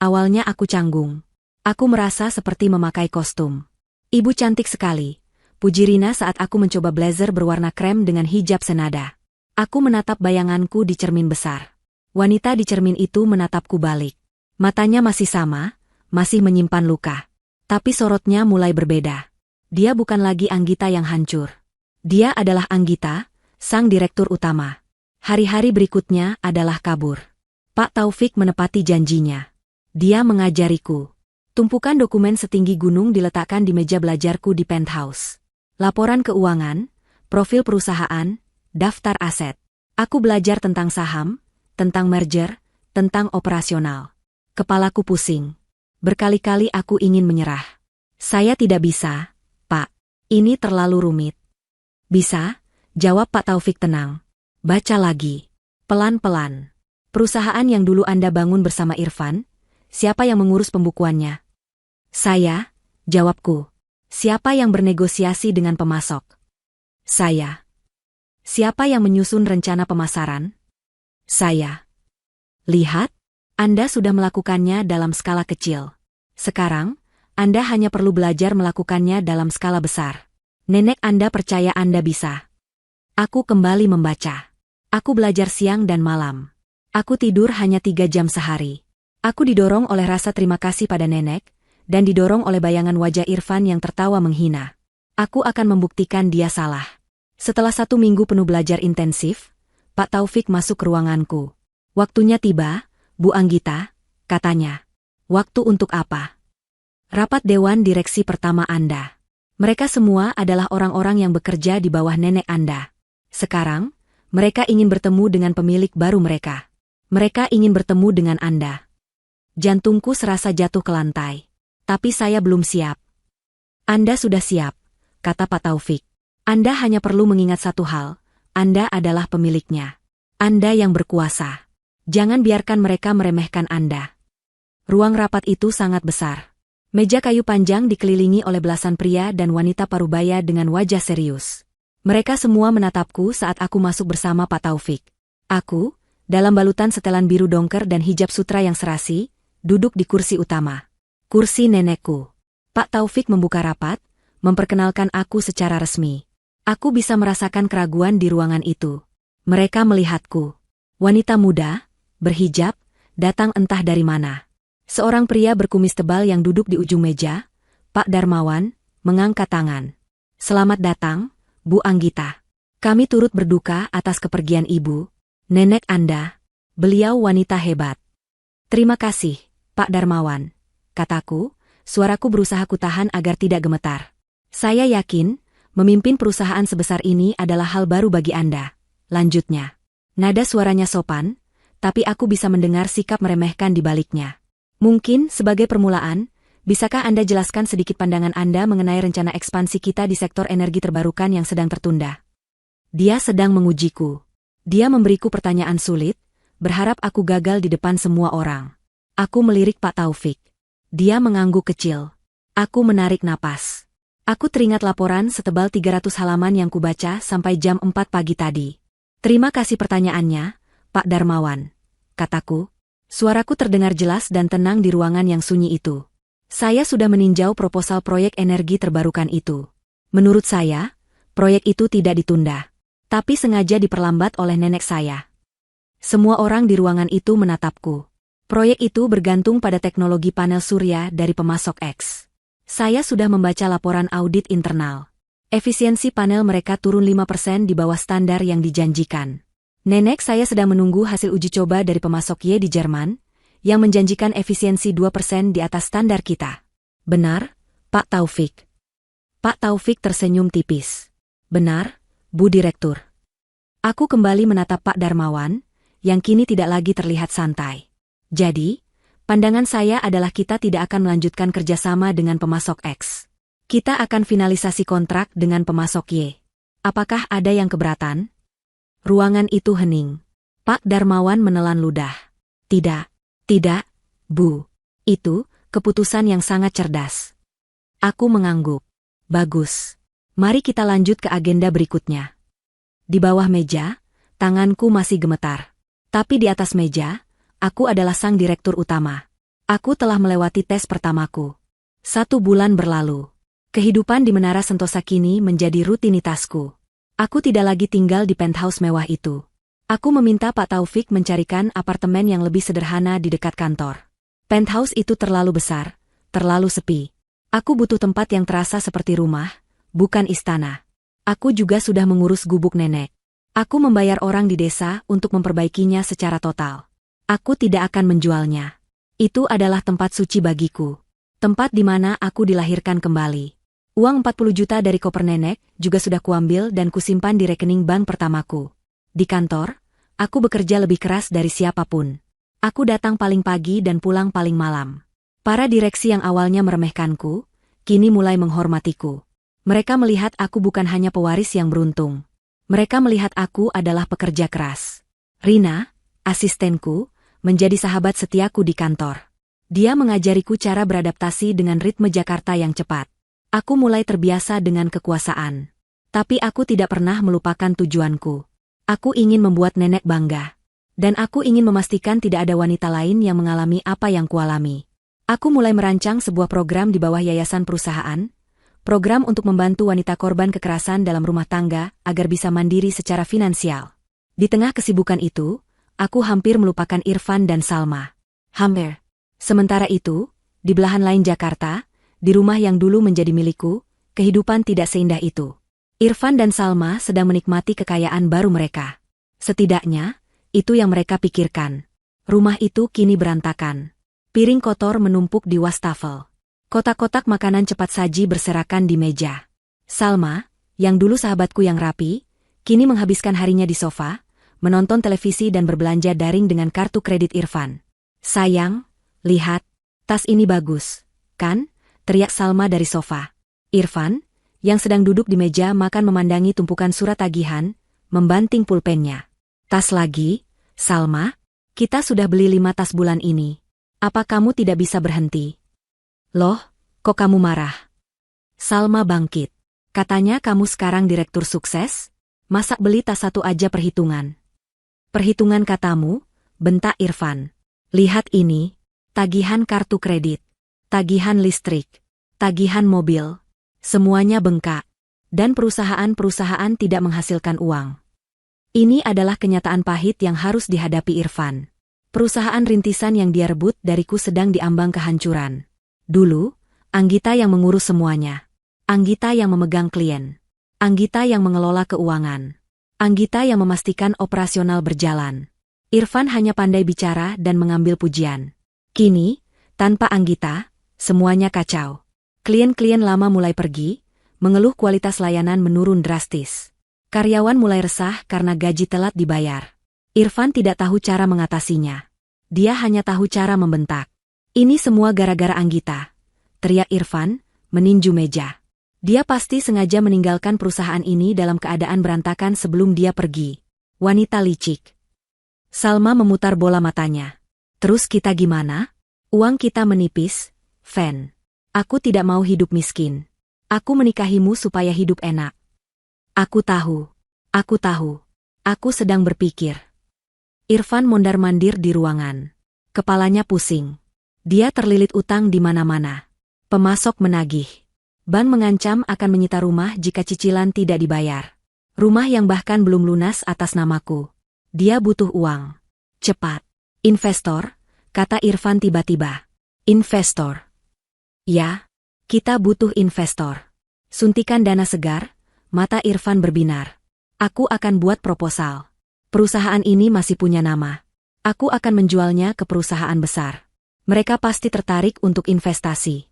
Awalnya aku canggung. Aku merasa seperti memakai kostum. Ibu cantik sekali, puji Rina saat aku mencoba blazer berwarna krem dengan hijab senada. Aku menatap bayanganku di cermin besar. Wanita di cermin itu menatapku balik. Matanya masih sama, masih menyimpan luka. Tapi sorotnya mulai berbeda. Dia bukan lagi Anggita yang hancur. Dia adalah Anggita, sang direktur utama. Hari-hari berikutnya adalah kabur. Pak Taufik menepati janjinya. Dia mengajariku. Tumpukan dokumen setinggi gunung diletakkan di meja belajarku di penthouse. Laporan keuangan, profil perusahaan, daftar aset. Aku belajar tentang saham, tentang merger, tentang operasional. Kepalaku pusing. Berkali-kali aku ingin menyerah. Saya tidak bisa, Pak. Ini terlalu rumit. Bisa, jawab Pak Taufik tenang. Baca lagi. Pelan-pelan. Perusahaan yang dulu Anda bangun bersama Irfan, siapa yang mengurus pembukuannya? Saya, jawabku. Siapa yang bernegosiasi dengan pemasok? Saya. Siapa yang menyusun rencana pemasaran? Saya. Lihat, Anda sudah melakukannya dalam skala kecil. Sekarang, Anda hanya perlu belajar melakukannya dalam skala besar. Nenek Anda percaya Anda bisa. Aku kembali membaca. Aku belajar siang dan malam. Aku tidur hanya 3 jam sehari. Aku didorong oleh rasa terima kasih pada nenek, dan didorong oleh bayangan wajah Irfan yang tertawa menghina. Aku akan membuktikan dia salah. Setelah 1 minggu penuh belajar intensif, Pak Taufik masuk ke ruanganku. Waktunya tiba, Bu Anggita, katanya. Waktu untuk apa? Rapat Dewan Direksi pertama Anda. Mereka semua adalah orang-orang yang bekerja di bawah nenek Anda. Sekarang, mereka ingin bertemu dengan pemilik baru mereka. Mereka ingin bertemu dengan Anda. Jantungku serasa jatuh ke lantai. Tapi saya belum siap. Anda sudah siap, kata Pak Taufik. Anda hanya perlu mengingat satu hal, Anda adalah pemiliknya. Anda yang berkuasa. Jangan biarkan mereka meremehkan Anda. Ruang rapat itu sangat besar. Meja kayu panjang dikelilingi oleh belasan pria dan wanita parubaya dengan wajah serius. Mereka semua menatapku saat aku masuk bersama Pak Taufik. Aku, dalam balutan setelan biru dongker dan hijab sutra yang serasi, duduk di kursi utama. Kursi nenekku. Pak Taufik membuka rapat, memperkenalkan aku secara resmi. Aku bisa merasakan keraguan di ruangan itu. Mereka melihatku. Wanita muda, berhijab, datang entah dari mana. Seorang pria berkumis tebal yang duduk di ujung meja, Pak Darmawan, mengangkat tangan. Selamat datang, Bu Anggita. Kami turut berduka atas kepergian Ibu, nenek Anda. Beliau wanita hebat. Terima kasih, Pak Darmawan, kataku, suaraku berusaha kutahan agar tidak gemetar. Saya yakin, memimpin perusahaan sebesar ini adalah hal baru bagi Anda. Lanjutnya. Nada suaranya sopan, tapi aku bisa mendengar sikap meremehkan di baliknya. Mungkin, sebagai permulaan, bisakah Anda jelaskan sedikit pandangan Anda mengenai rencana ekspansi kita di sektor energi terbarukan yang sedang tertunda? Dia sedang mengujiku. Dia memberiku pertanyaan sulit, berharap aku gagal di depan semua orang. Aku melirik Pak Taufik. Dia mengangguk kecil. Aku menarik napas. Aku teringat laporan setebal 300 halaman yang kubaca sampai jam 4 pagi tadi. Terima kasih pertanyaannya, Pak Darmawan, kataku. Suaraku terdengar jelas dan tenang di ruangan yang sunyi itu. Saya sudah meninjau proposal proyek energi terbarukan itu. Menurut saya, proyek itu tidak ditunda, tapi sengaja diperlambat oleh nenek saya. Semua orang di ruangan itu menatapku. Proyek itu bergantung pada teknologi panel surya dari pemasok X. Saya sudah membaca laporan audit internal. Efisiensi panel mereka turun 5% di bawah standar yang dijanjikan. Nenek saya sedang menunggu hasil uji coba dari pemasok Y di Jerman, yang menjanjikan efisiensi 2% di atas standar kita. Benar, Pak Taufik. Pak Taufik tersenyum tipis. Benar, Bu Direktur. Aku kembali menatap Pak Darmawan, yang kini tidak lagi terlihat santai. Jadi, pandangan saya adalah kita tidak akan melanjutkan kerjasama dengan pemasok X. Kita akan finalisasi kontrak dengan pemasok Y. Apakah ada yang keberatan? Ruangan itu hening. Pak Darmawan menelan ludah. Tidak, Bu. Itu keputusan yang sangat cerdas. Aku mengangguk. Bagus. Mari kita lanjut ke agenda berikutnya. Di bawah meja, tanganku masih gemetar. Tapi di atas meja, aku adalah sang direktur utama. Aku telah melewati tes pertamaku. 1 bulan berlalu. Kehidupan di Menara Sentosa kini menjadi rutinitasku. Aku tidak lagi tinggal di penthouse mewah itu. Aku meminta Pak Taufik mencarikan apartemen yang lebih sederhana di dekat kantor. Penthouse itu terlalu besar, terlalu sepi. Aku butuh tempat yang terasa seperti rumah, bukan istana. Aku juga sudah mengurus gubuk nenek. Aku membayar orang di desa untuk memperbaikinya secara total. Aku tidak akan menjualnya. Itu adalah tempat suci bagiku. Tempat di mana aku dilahirkan kembali. Uang 40 juta dari koper nenek juga sudah kuambil dan kusimpan di rekening bank pertamaku. Di kantor, aku bekerja lebih keras dari siapapun. Aku datang paling pagi dan pulang paling malam. Para direksi yang awalnya meremehkanku, kini mulai menghormatiku. Mereka melihat aku bukan hanya pewaris yang beruntung. Mereka melihat aku adalah pekerja keras. Rina, asistenku, menjadi sahabat setiaku di kantor. Dia mengajariku cara beradaptasi dengan ritme Jakarta yang cepat. Aku mulai terbiasa dengan kekuasaan. Tapi aku tidak pernah melupakan tujuanku. Aku ingin membuat nenek bangga. Dan aku ingin memastikan tidak ada wanita lain yang mengalami apa yang kualami. Aku mulai merancang sebuah program di bawah yayasan perusahaan, program untuk membantu wanita korban kekerasan dalam rumah tangga agar bisa mandiri secara finansial. Di tengah kesibukan itu, aku hampir melupakan Irfan dan Salma. Hampir. Sementara itu, di belahan lain Jakarta, di rumah yang dulu menjadi milikku, kehidupan tidak seindah itu. Irfan dan Salma sedang menikmati kekayaan baru mereka. Setidaknya, itu yang mereka pikirkan. Rumah itu kini berantakan. Piring kotor menumpuk di wastafel. Kotak-kotak makanan cepat saji berserakan di meja. Salma, yang dulu sahabatku yang rapi, kini menghabiskan harinya di sofa, menonton televisi dan berbelanja daring dengan kartu kredit Irfan. Sayang, lihat, tas ini bagus, kan? Teriak Salma dari sofa. Irfan, yang sedang duduk di meja makan memandangi tumpukan surat tagihan, membanting pulpennya. Tas lagi, Salma? Kita sudah beli 5 tas bulan ini. Apa kamu tidak bisa berhenti? Loh, kok kamu marah? Salma bangkit. Katanya kamu sekarang direktur sukses? Masa beli tas satu aja perhitungan? Perhitungan katamu, bentak Irfan. Lihat ini, tagihan kartu kredit, tagihan listrik, tagihan mobil. Semuanya bengkak. Dan perusahaan-perusahaan tidak menghasilkan uang. Ini adalah kenyataan pahit yang harus dihadapi Irfan. Perusahaan rintisan yang dia rebut dariku sedang diambang kehancuran. Dulu, Anggita yang mengurus semuanya. Anggita yang memegang klien. Anggita yang mengelola keuangan. Anggita yang memastikan operasional berjalan. Irfan hanya pandai bicara dan mengambil pujian. Kini, tanpa Anggita, semuanya kacau. Klien-klien lama mulai pergi, mengeluh kualitas layanan menurun drastis. Karyawan mulai resah karena gaji telat dibayar. Irfan tidak tahu cara mengatasinya. Dia hanya tahu cara membentak. Ini semua gara-gara Anggita, teriak Irfan, meninju meja. Dia pasti sengaja meninggalkan perusahaan ini dalam keadaan berantakan sebelum dia pergi. Wanita licik. Salma memutar bola matanya. Terus kita gimana? Uang kita menipis, Fen. Aku tidak mau hidup miskin. Aku menikahimu supaya hidup enak. Aku tahu. Aku sedang berpikir. Irfan mondar-mandir di ruangan. Kepalanya pusing. Dia terlilit utang di mana-mana. Pemasok menagih. Bank mengancam akan menyita rumah jika cicilan tidak dibayar. Rumah yang bahkan belum lunas atas namaku. Dia butuh uang. Cepat. Investor, kata Irfan tiba-tiba. Investor. Ya, kita butuh investor. Suntikan dana segar, mata Irfan berbinar. Aku akan buat proposal. Perusahaan ini masih punya nama. Aku akan menjualnya ke perusahaan besar. Mereka pasti tertarik untuk investasi.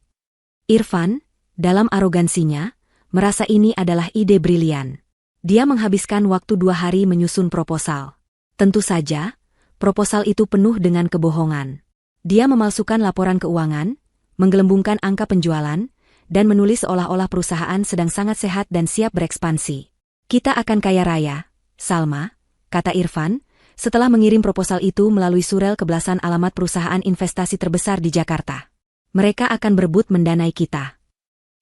Irfan, dalam arogansinya, merasa ini adalah ide brilian. Dia menghabiskan waktu 2 hari menyusun proposal. Tentu saja, proposal itu penuh dengan kebohongan. Dia memalsukan laporan keuangan, menggelembungkan angka penjualan, dan menulis seolah-olah perusahaan sedang sangat sehat dan siap berekspansi. Kita akan kaya raya, Salma, kata Irfan, setelah mengirim proposal itu melalui surel ke belasan alamat perusahaan investasi terbesar di Jakarta. Mereka akan berebut mendanai kita.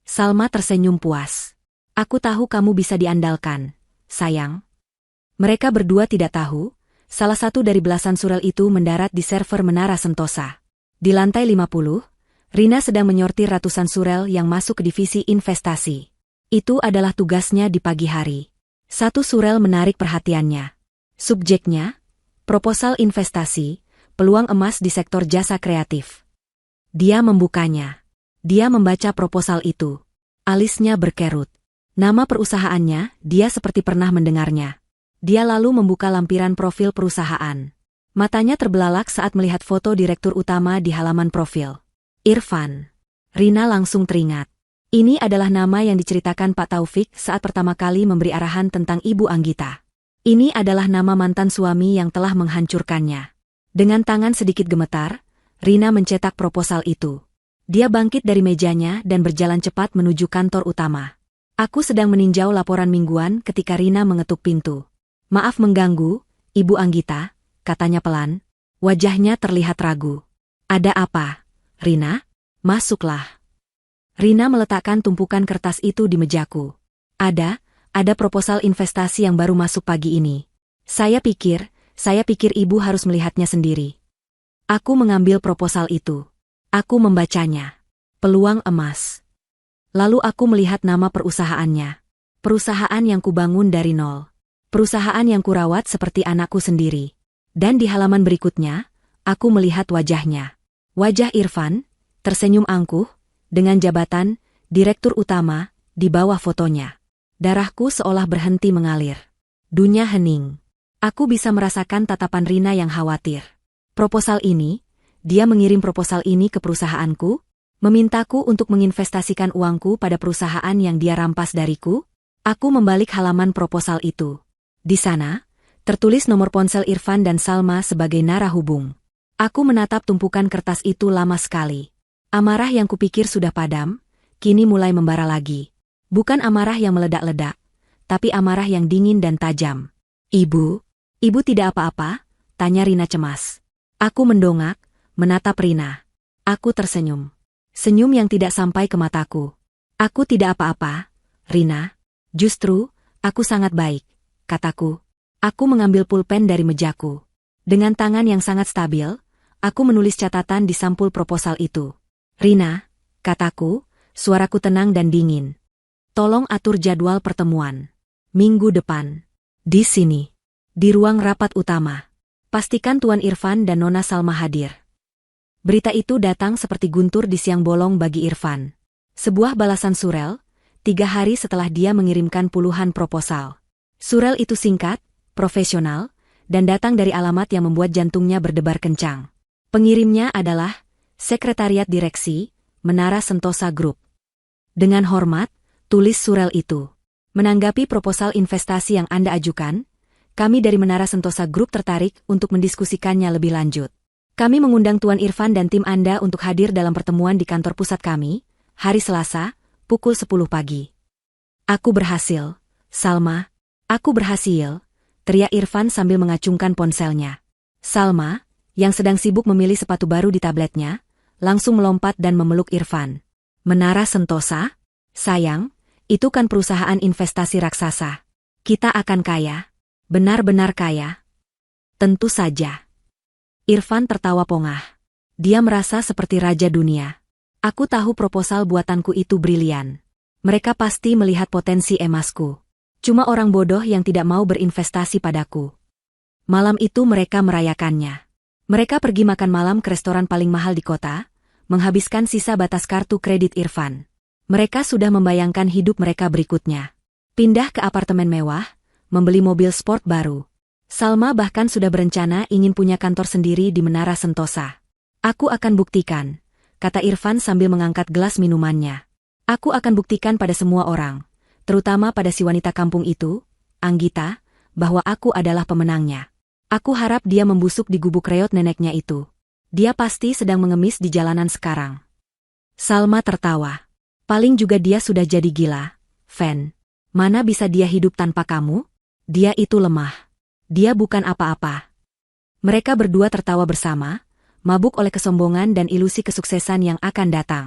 Salma tersenyum puas. Aku tahu kamu bisa diandalkan, sayang. Mereka berdua tidak tahu, salah satu dari belasan surel itu mendarat di server Menara Sentosa. Di lantai 50, Rina sedang menyortir ratusan surel yang masuk ke divisi investasi. Itu adalah tugasnya di pagi hari. Satu surel menarik perhatiannya. Subjeknya, proposal investasi, peluang emas di sektor jasa kreatif. Dia membukanya. Dia membaca proposal itu. Alisnya berkerut. Nama perusahaannya, dia seperti pernah mendengarnya. Dia lalu membuka lampiran profil perusahaan. Matanya terbelalak saat melihat foto direktur utama di halaman profil. Irfan. Rina langsung teringat. Ini adalah nama yang diceritakan Pak Taufik saat pertama kali memberi arahan tentang Ibu Anggita. Ini adalah nama mantan suami yang telah menghancurkannya. Dengan tangan sedikit gemetar, Rina mencetak proposal itu. Dia bangkit dari mejanya dan berjalan cepat menuju kantor utama. Aku sedang meninjau laporan mingguan ketika Rina mengetuk pintu. Maaf mengganggu, Ibu Anggita, katanya pelan. Wajahnya terlihat ragu. Ada apa, Rina? Masuklah. Rina meletakkan tumpukan kertas itu di mejaku. Ada proposal investasi yang baru masuk pagi ini. Saya pikir ibu harus melihatnya sendiri. Aku mengambil proposal itu. Aku membacanya. Peluang emas. Lalu aku melihat nama perusahaannya. Perusahaan yang kubangun dari nol. Perusahaan yang kurawat seperti anakku sendiri. Dan di halaman berikutnya, aku melihat wajahnya. Wajah Irfan, tersenyum angkuh, dengan jabatan Direktur Utama di bawah fotonya. Darahku seolah berhenti mengalir. Dunia hening. Aku bisa merasakan tatapan Rina yang khawatir. Proposal ini, dia mengirim proposal ini ke perusahaanku, memintaku untuk menginvestasikan uangku pada perusahaan yang dia rampas dariku. Aku membalik halaman proposal itu. Di sana, tertulis nomor ponsel Irfan dan Salma sebagai narahubung. Aku menatap tumpukan kertas itu lama sekali. Amarah yang kupikir sudah padam, kini mulai membara lagi. Bukan amarah yang meledak-ledak, tapi amarah yang dingin dan tajam. Ibu tidak apa-apa? Tanya Rina cemas. Aku mendongak, menatap Rina. Aku tersenyum. Senyum yang tidak sampai ke mataku. Aku tidak apa-apa, Rina. Justru, aku sangat baik, kataku. Aku mengambil pulpen dari mejaku. Dengan tangan yang sangat stabil, aku menulis catatan di sampul proposal itu. Rina, kataku, suaraku tenang dan dingin. Tolong atur jadwal pertemuan. Minggu depan. Di sini. Di ruang rapat utama. Pastikan Tuan Irfan dan Nona Salma hadir. Berita itu datang seperti guntur di siang bolong bagi Irfan. Sebuah balasan surel, 3 hari setelah dia mengirimkan puluhan proposal. Surel itu singkat, profesional, dan datang dari alamat yang membuat jantungnya berdebar kencang. Pengirimnya adalah Sekretariat Direksi, Menara Sentosa Group. Dengan hormat, tulis surel itu. Menanggapi proposal investasi yang Anda ajukan, kami dari Menara Sentosa Group tertarik untuk mendiskusikannya lebih lanjut. Kami mengundang Tuan Irfan dan tim Anda untuk hadir dalam pertemuan di kantor pusat kami, hari Selasa, pukul 10 pagi. Aku berhasil, Salma. Aku berhasil, teriak Irfan sambil mengacungkan ponselnya. Salma, yang sedang sibuk memilih sepatu baru di tabletnya, langsung melompat dan memeluk Irfan. Menara Sentosa? Sayang, itu kan perusahaan investasi raksasa. Kita akan kaya. Benar-benar kaya. Tentu saja. Irfan tertawa pongah. Dia merasa seperti raja dunia. Aku tahu proposal buatanku itu brilian. Mereka pasti melihat potensi emasku. Cuma orang bodoh yang tidak mau berinvestasi padaku. Malam itu mereka merayakannya. Mereka pergi makan malam ke restoran paling mahal di kota, menghabiskan sisa batas kartu kredit Irfan. Mereka sudah membayangkan hidup mereka berikutnya. Pindah ke apartemen mewah, membeli mobil sport baru. Salma bahkan sudah berencana ingin punya kantor sendiri di Menara Sentosa. Aku akan buktikan, kata Irfan sambil mengangkat gelas minumannya. Aku akan buktikan pada semua orang, terutama pada si wanita kampung itu, Anggita, bahwa aku adalah pemenangnya. Aku harap dia membusuk di gubuk reot neneknya itu. Dia pasti sedang mengemis di jalanan sekarang. Salma tertawa. Paling juga dia sudah jadi gila, Fen. Mana bisa dia hidup tanpa kamu? Dia itu lemah. Dia bukan apa-apa. Mereka berdua tertawa bersama, mabuk oleh kesombongan dan ilusi kesuksesan yang akan datang.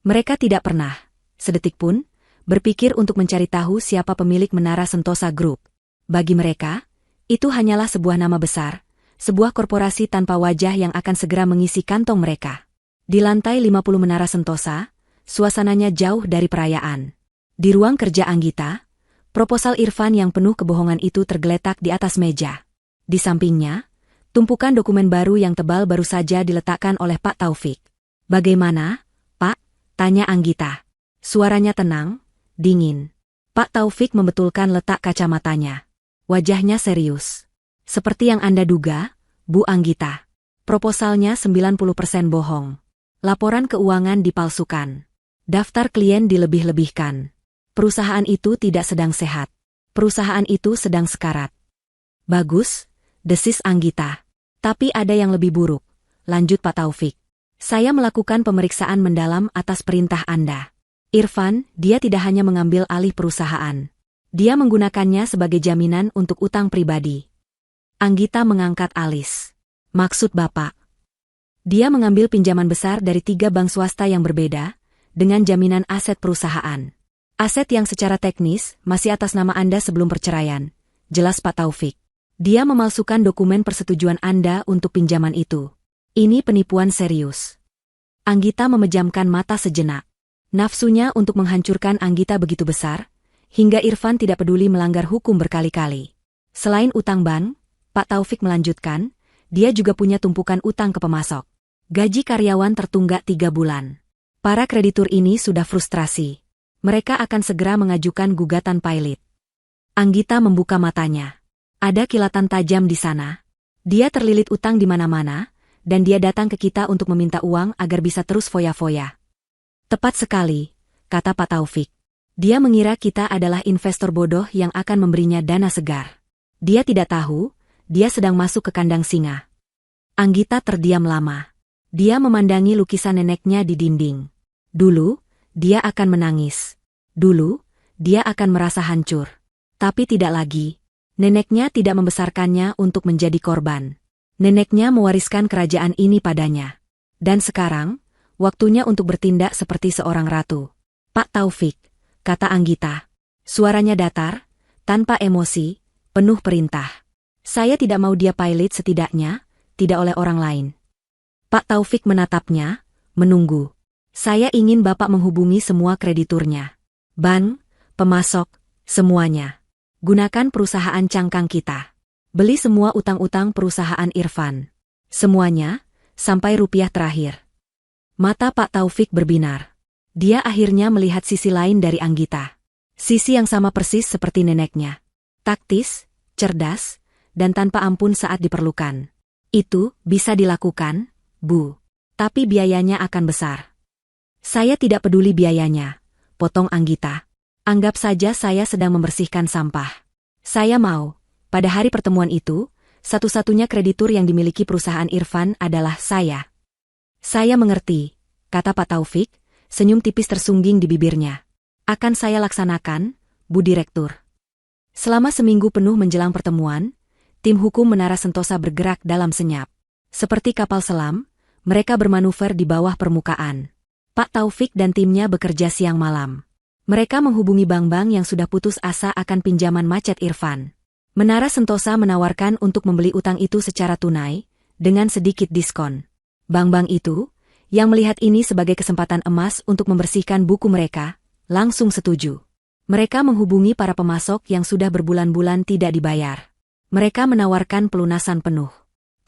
Mereka tidak pernah, sedetik pun, berpikir untuk mencari tahu siapa pemilik Menara Sentosa Group. Bagi mereka, itu hanyalah sebuah nama besar, sebuah korporasi tanpa wajah yang akan segera mengisi kantong mereka. Di lantai 50 Menara Sentosa, suasananya jauh dari perayaan. Di ruang kerja Anggita, proposal Irfan yang penuh kebohongan itu tergeletak di atas meja. Di sampingnya, tumpukan dokumen baru yang tebal baru saja diletakkan oleh Pak Taufik. Bagaimana, Pak? Tanya Anggita. Suaranya tenang, dingin. Pak Taufik membetulkan letak kacamatanya. Wajahnya serius. Seperti yang Anda duga, Bu Anggita. Proposalnya 90% bohong. Laporan keuangan dipalsukan. Daftar klien dilebih-lebihkan. Perusahaan itu tidak sedang sehat. Perusahaan itu sedang sekarat. Bagus, desis Anggita. Tapi ada yang lebih buruk, lanjut Pak Taufik. Saya melakukan pemeriksaan mendalam atas perintah Anda. Irfan, dia tidak hanya mengambil alih perusahaan. Dia menggunakannya sebagai jaminan untuk utang pribadi. Anggita mengangkat alis. Maksud Bapak? Dia mengambil pinjaman besar dari 3 bank swasta yang berbeda, dengan jaminan aset perusahaan. Aset yang secara teknis masih atas nama Anda sebelum perceraian, jelas Pak Taufik. Dia memalsukan dokumen persetujuan Anda untuk pinjaman itu. Ini penipuan serius. Anggita memejamkan mata sejenak. Nafsunya untuk menghancurkan Anggita begitu besar, hingga Irfan tidak peduli melanggar hukum berkali-kali. Selain utang ban, Pak Taufik melanjutkan, dia juga punya tumpukan utang ke pemasok. Gaji karyawan tertunggak 3 bulan. Para kreditur ini sudah frustrasi. Mereka akan segera mengajukan gugatan pilot. Anggita membuka matanya. Ada kilatan tajam di sana. Dia terlilit utang di mana-mana, dan dia datang ke kita untuk meminta uang agar bisa terus foya-foya. Tepat sekali, kata Pak Taufik. Dia mengira kita adalah investor bodoh yang akan memberinya dana segar. Dia tidak tahu, dia sedang masuk ke kandang singa. Anggita terdiam lama. Dia memandangi lukisan neneknya di dinding. Dulu, dia akan menangis. Dulu, dia akan merasa hancur. Tapi tidak lagi. Neneknya tidak membesarkannya untuk menjadi korban. Neneknya mewariskan kerajaan ini padanya. Dan sekarang, waktunya untuk bertindak seperti seorang ratu. Pak Taufik, kata Anggita. Suaranya datar, tanpa emosi, penuh perintah. Saya tidak mau dia pilot setidaknya, tidak oleh orang lain. Pak Taufik menatapnya, menunggu. Saya ingin Bapak menghubungi semua krediturnya. Bank, pemasok, semuanya. Gunakan perusahaan cangkang kita. Beli semua utang-utang perusahaan Irfan. Semuanya, sampai rupiah terakhir. Mata Pak Taufik berbinar. Dia akhirnya melihat sisi lain dari Anggita. Sisi yang sama persis seperti neneknya. Taktis, cerdas, dan tanpa ampun saat diperlukan. Itu bisa dilakukan, Bu. Tapi biayanya akan besar. Saya tidak peduli biayanya, potong Anggita. Anggap saja saya sedang membersihkan sampah. Saya mau, pada hari pertemuan itu, satu-satunya kreditur yang dimiliki perusahaan Irfan adalah saya. Saya mengerti, kata Pak Taufik, senyum tipis tersungging di bibirnya. Akan saya laksanakan, Bu Direktur. Selama seminggu penuh menjelang pertemuan, tim hukum Menara Sentosa bergerak dalam senyap. Seperti kapal selam, mereka bermanuver di bawah permukaan. Pak Taufik dan timnya bekerja siang malam. Mereka menghubungi bank-bank yang sudah putus asa akan pinjaman macet Irfan. Menara Sentosa menawarkan untuk membeli utang itu secara tunai, dengan sedikit diskon. Bank-bank itu, yang melihat ini sebagai kesempatan emas untuk membersihkan buku mereka, langsung setuju. Mereka menghubungi para pemasok yang sudah berbulan-bulan tidak dibayar. Mereka menawarkan pelunasan penuh.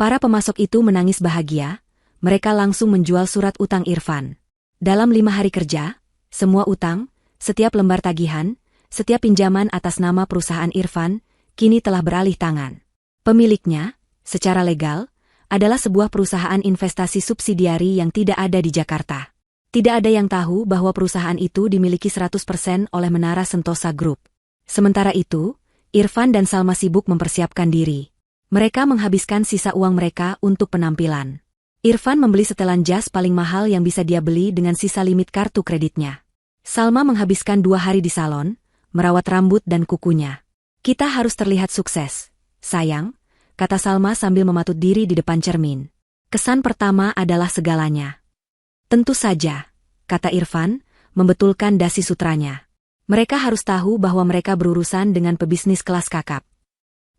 Para pemasok itu menangis bahagia, mereka langsung menjual surat utang Irfan. Dalam 5 hari kerja, semua utang, setiap lembar tagihan, setiap pinjaman atas nama perusahaan Irfan, kini telah beralih tangan. Pemiliknya, secara legal, adalah sebuah perusahaan investasi subsidiari yang tidak ada di Jakarta. Tidak ada yang tahu bahwa perusahaan itu dimiliki 100% oleh Menara Sentosa Group. Sementara itu, Irfan dan Salma sibuk mempersiapkan diri. Mereka menghabiskan sisa uang mereka untuk penampilan. Irfan membeli setelan jas paling mahal yang bisa dia beli dengan sisa limit kartu kreditnya. Salma menghabiskan 2 hari di salon, merawat rambut dan kukunya. Kita harus terlihat sukses, sayang, kata Salma sambil mematut diri di depan cermin. Kesan pertama adalah segalanya. Tentu saja, kata Irfan, membetulkan dasi sutranya. Mereka harus tahu bahwa mereka berurusan dengan pebisnis kelas kakap.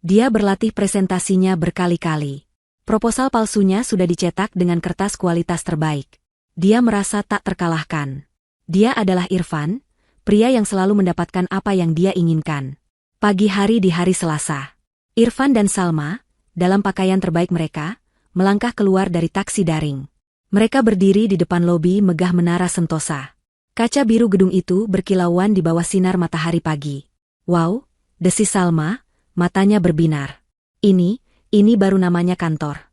Dia berlatih presentasinya berkali-kali. Proposal palsunya sudah dicetak dengan kertas kualitas terbaik. Dia merasa tak terkalahkan. Dia adalah Irfan, pria yang selalu mendapatkan apa yang dia inginkan. Pagi hari di hari Selasa, Irfan dan Salma, dalam pakaian terbaik mereka, melangkah keluar dari taksi daring. Mereka berdiri di depan lobi megah Menara Sentosa. Kaca biru gedung itu berkilauan di bawah sinar matahari pagi. Wow, desis Salma, matanya berbinar. Ini baru namanya kantor.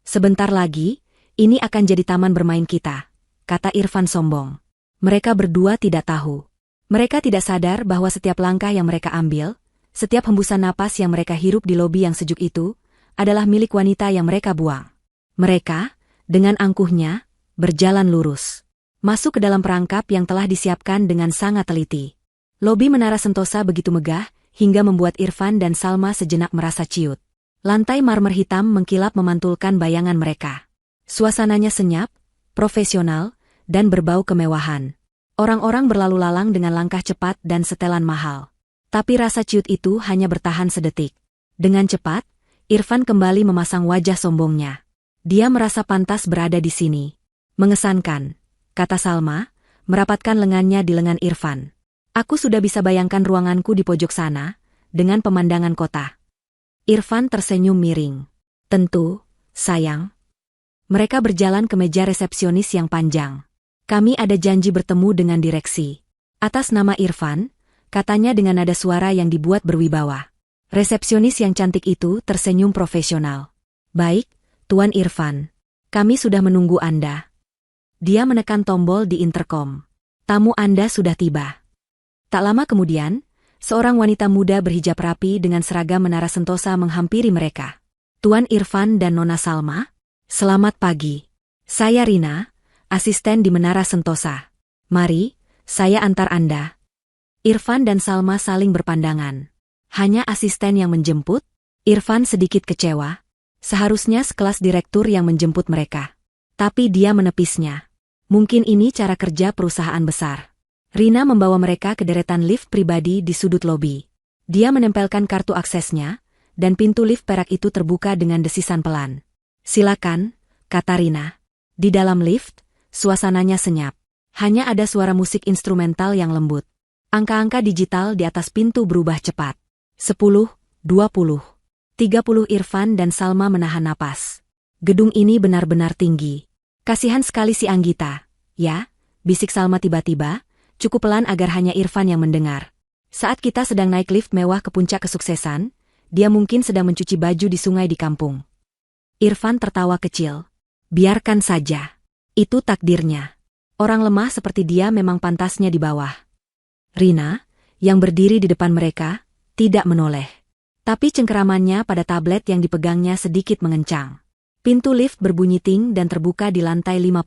Sebentar lagi, ini akan jadi taman bermain kita, kata Irfan sombong. Mereka berdua tidak tahu. Mereka tidak sadar bahwa setiap langkah yang mereka ambil, setiap hembusan napas yang mereka hirup di lobi yang sejuk itu, adalah milik wanita yang mereka buang. Mereka, dengan angkuhnya, berjalan lurus. Masuk ke dalam perangkap yang telah disiapkan dengan sangat teliti. Lobi Menara Sentosa begitu megah, hingga membuat Irfan dan Salma sejenak merasa ciut. Lantai marmer hitam mengkilap memantulkan bayangan mereka. Suasananya senyap, profesional, dan berbau kemewahan. Orang-orang berlalu lalang dengan langkah cepat dan setelan mahal. Tapi rasa ciut itu hanya bertahan sedetik. Dengan cepat, Irfan kembali memasang wajah sombongnya. Dia merasa pantas berada di sini. Mengesankan, kata Salma, merapatkan lengannya di lengan Irfan. Aku sudah bisa bayangkan ruanganku di pojok sana, dengan pemandangan kota. Irfan tersenyum miring. Tentu, sayang. Mereka berjalan ke meja resepsionis yang panjang. Kami ada janji bertemu dengan direksi. Atas nama Irfan, katanya dengan nada suara yang dibuat berwibawa. Resepsionis yang cantik itu tersenyum profesional. Baik, Tuan Irfan. Kami sudah menunggu Anda. Dia menekan tombol di intercom. Tamu Anda sudah tiba. Tak lama kemudian, seorang wanita muda berhijab rapi dengan seragam menara sentosa menghampiri mereka. Tuan Irfan dan Nona Salma, selamat pagi. Saya Rina, asisten di Menara Sentosa. Mari, saya antar Anda. Irfan dan Salma saling berpandangan. Hanya asisten yang menjemput? Irfan sedikit kecewa. Seharusnya sekelas direktur yang menjemput mereka. Tapi dia menepisnya. Mungkin ini cara kerja perusahaan besar. Rina membawa mereka ke deretan lift pribadi di sudut lobi. Dia menempelkan kartu aksesnya, dan pintu lift perak itu terbuka dengan desisan pelan. Silakan, kata Rina. Di dalam lift, suasananya senyap. Hanya ada suara musik instrumental yang lembut. Angka-angka digital di atas pintu berubah cepat. 10, 20, 30. Irfan dan Salma menahan napas. Gedung ini benar-benar tinggi. Kasihan sekali si Anggita. Ya, bisik Salma tiba-tiba, cukup pelan agar hanya Irfan yang mendengar. Saat kita sedang naik lift mewah ke puncak kesuksesan, dia mungkin sedang mencuci baju di sungai di kampung. Irfan tertawa kecil. Biarkan saja. Itu takdirnya. Orang lemah seperti dia memang pantasnya di bawah. Rina, yang berdiri di depan mereka, tidak menoleh. Tapi cengkeramannya pada tablet yang dipegangnya sedikit mengencang. Pintu lift berbunyi ting dan terbuka di lantai 50.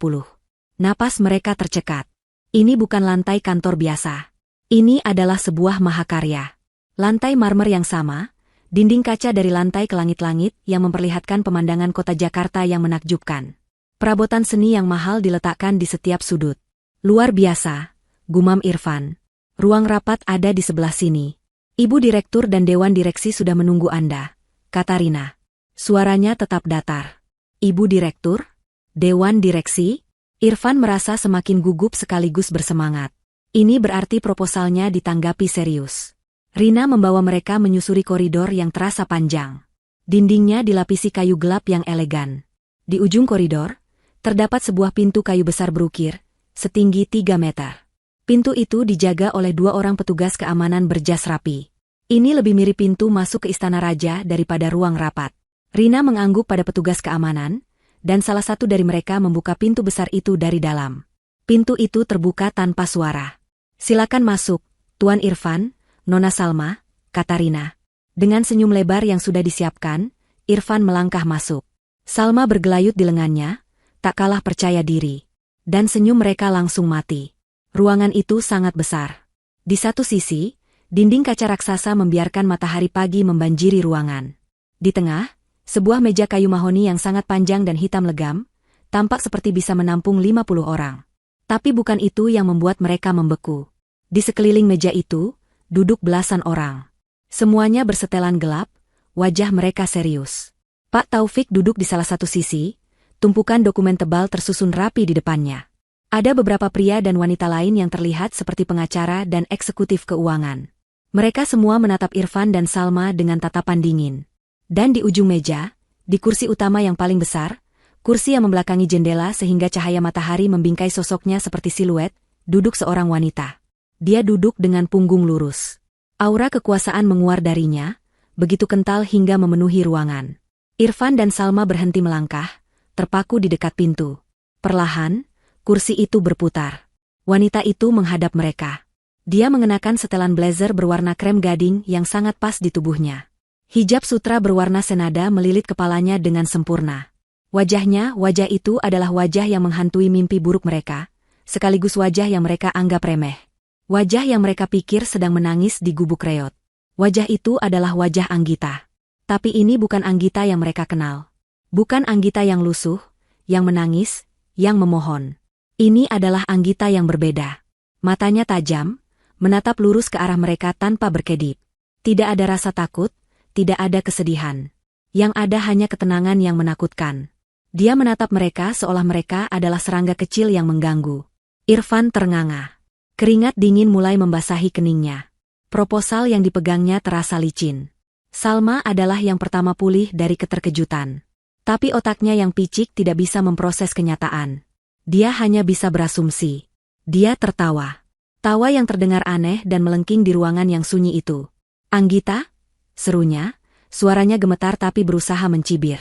Napas mereka tercekat. Ini bukan lantai kantor biasa. Ini adalah sebuah mahakarya. Lantai marmer yang sama, dinding kaca dari lantai ke langit-langit yang memperlihatkan pemandangan kota Jakarta yang menakjubkan. Perabotan seni yang mahal diletakkan di setiap sudut. Luar biasa, gumam Irfan. Ruang rapat ada di sebelah sini. Ibu direktur dan dewan direksi sudah menunggu Anda, kata Rina. Suaranya tetap datar. Ibu direktur? Dewan direksi? Irfan merasa semakin gugup sekaligus bersemangat. Ini berarti proposalnya ditanggapi serius. Rina membawa mereka menyusuri koridor yang terasa panjang. Dindingnya dilapisi kayu gelap yang elegan. Di ujung koridor, terdapat sebuah pintu kayu besar berukir, setinggi 3 meter. Pintu itu dijaga oleh 2 orang petugas keamanan berjas rapi. Ini lebih mirip pintu masuk ke istana raja daripada ruang rapat. Rina mengangguk pada petugas keamanan, dan salah satu dari mereka membuka pintu besar itu dari dalam. Pintu itu terbuka tanpa suara. Silakan masuk, Tuan Irfan, Nona Salma, kata Rina. Dengan senyum lebar yang sudah disiapkan, Irfan melangkah masuk. Salma bergelayut di lengannya, tak kalah percaya diri. Dan senyum mereka langsung mati. Ruangan itu sangat besar. Di satu sisi, dinding kaca raksasa membiarkan matahari pagi membanjiri ruangan. Di tengah, sebuah meja kayu mahoni yang sangat panjang dan hitam legam, tampak seperti bisa menampung 50 orang. Tapi bukan itu yang membuat mereka membeku. Di sekeliling meja itu, duduk belasan orang. Semuanya bersetelan gelap, wajah mereka serius. Pak Taufik duduk di salah satu sisi, tumpukan dokumen tebal tersusun rapi di depannya. Ada beberapa pria dan wanita lain yang terlihat seperti pengacara dan eksekutif keuangan. Mereka semua menatap Irfan dan Salma dengan tatapan dingin. Dan di ujung meja, di kursi utama yang paling besar, kursi yang membelakangi jendela sehingga cahaya matahari membingkai sosoknya seperti siluet, duduk seorang wanita. Dia duduk dengan punggung lurus. Aura kekuasaan menguar darinya, begitu kental hingga memenuhi ruangan. Irfan dan Salma berhenti melangkah, terpaku di dekat pintu. Perlahan, kursi itu berputar. Wanita itu menghadap mereka. Dia mengenakan setelan blazer berwarna krem gading yang sangat pas di tubuhnya. Hijab sutra berwarna senada melilit kepalanya dengan sempurna. Wajah itu adalah wajah yang menghantui mimpi buruk mereka, sekaligus wajah yang mereka anggap remeh. Wajah yang mereka pikir sedang menangis di gubuk reot. Wajah itu adalah wajah Anggita. Tapi ini bukan Anggita yang mereka kenal. Bukan Anggita yang lusuh, yang menangis, yang memohon. Ini adalah Anggita yang berbeda. Matanya tajam, menatap lurus ke arah mereka tanpa berkedip. Tidak ada rasa takut, tidak ada kesedihan. Yang ada hanya ketenangan yang menakutkan. Dia menatap mereka seolah mereka adalah serangga kecil yang mengganggu. Irfan ternganga. Keringat dingin mulai membasahi keningnya. Proposal yang dipegangnya terasa licin. Salma adalah yang pertama pulih dari keterkejutan. Tapi otaknya yang picik tidak bisa memproses kenyataan. Dia hanya bisa berasumsi. Dia tertawa. Tawa yang terdengar aneh dan melengking di ruangan yang sunyi itu. "Anggita?" serunya, suaranya gemetar tapi berusaha mencibir.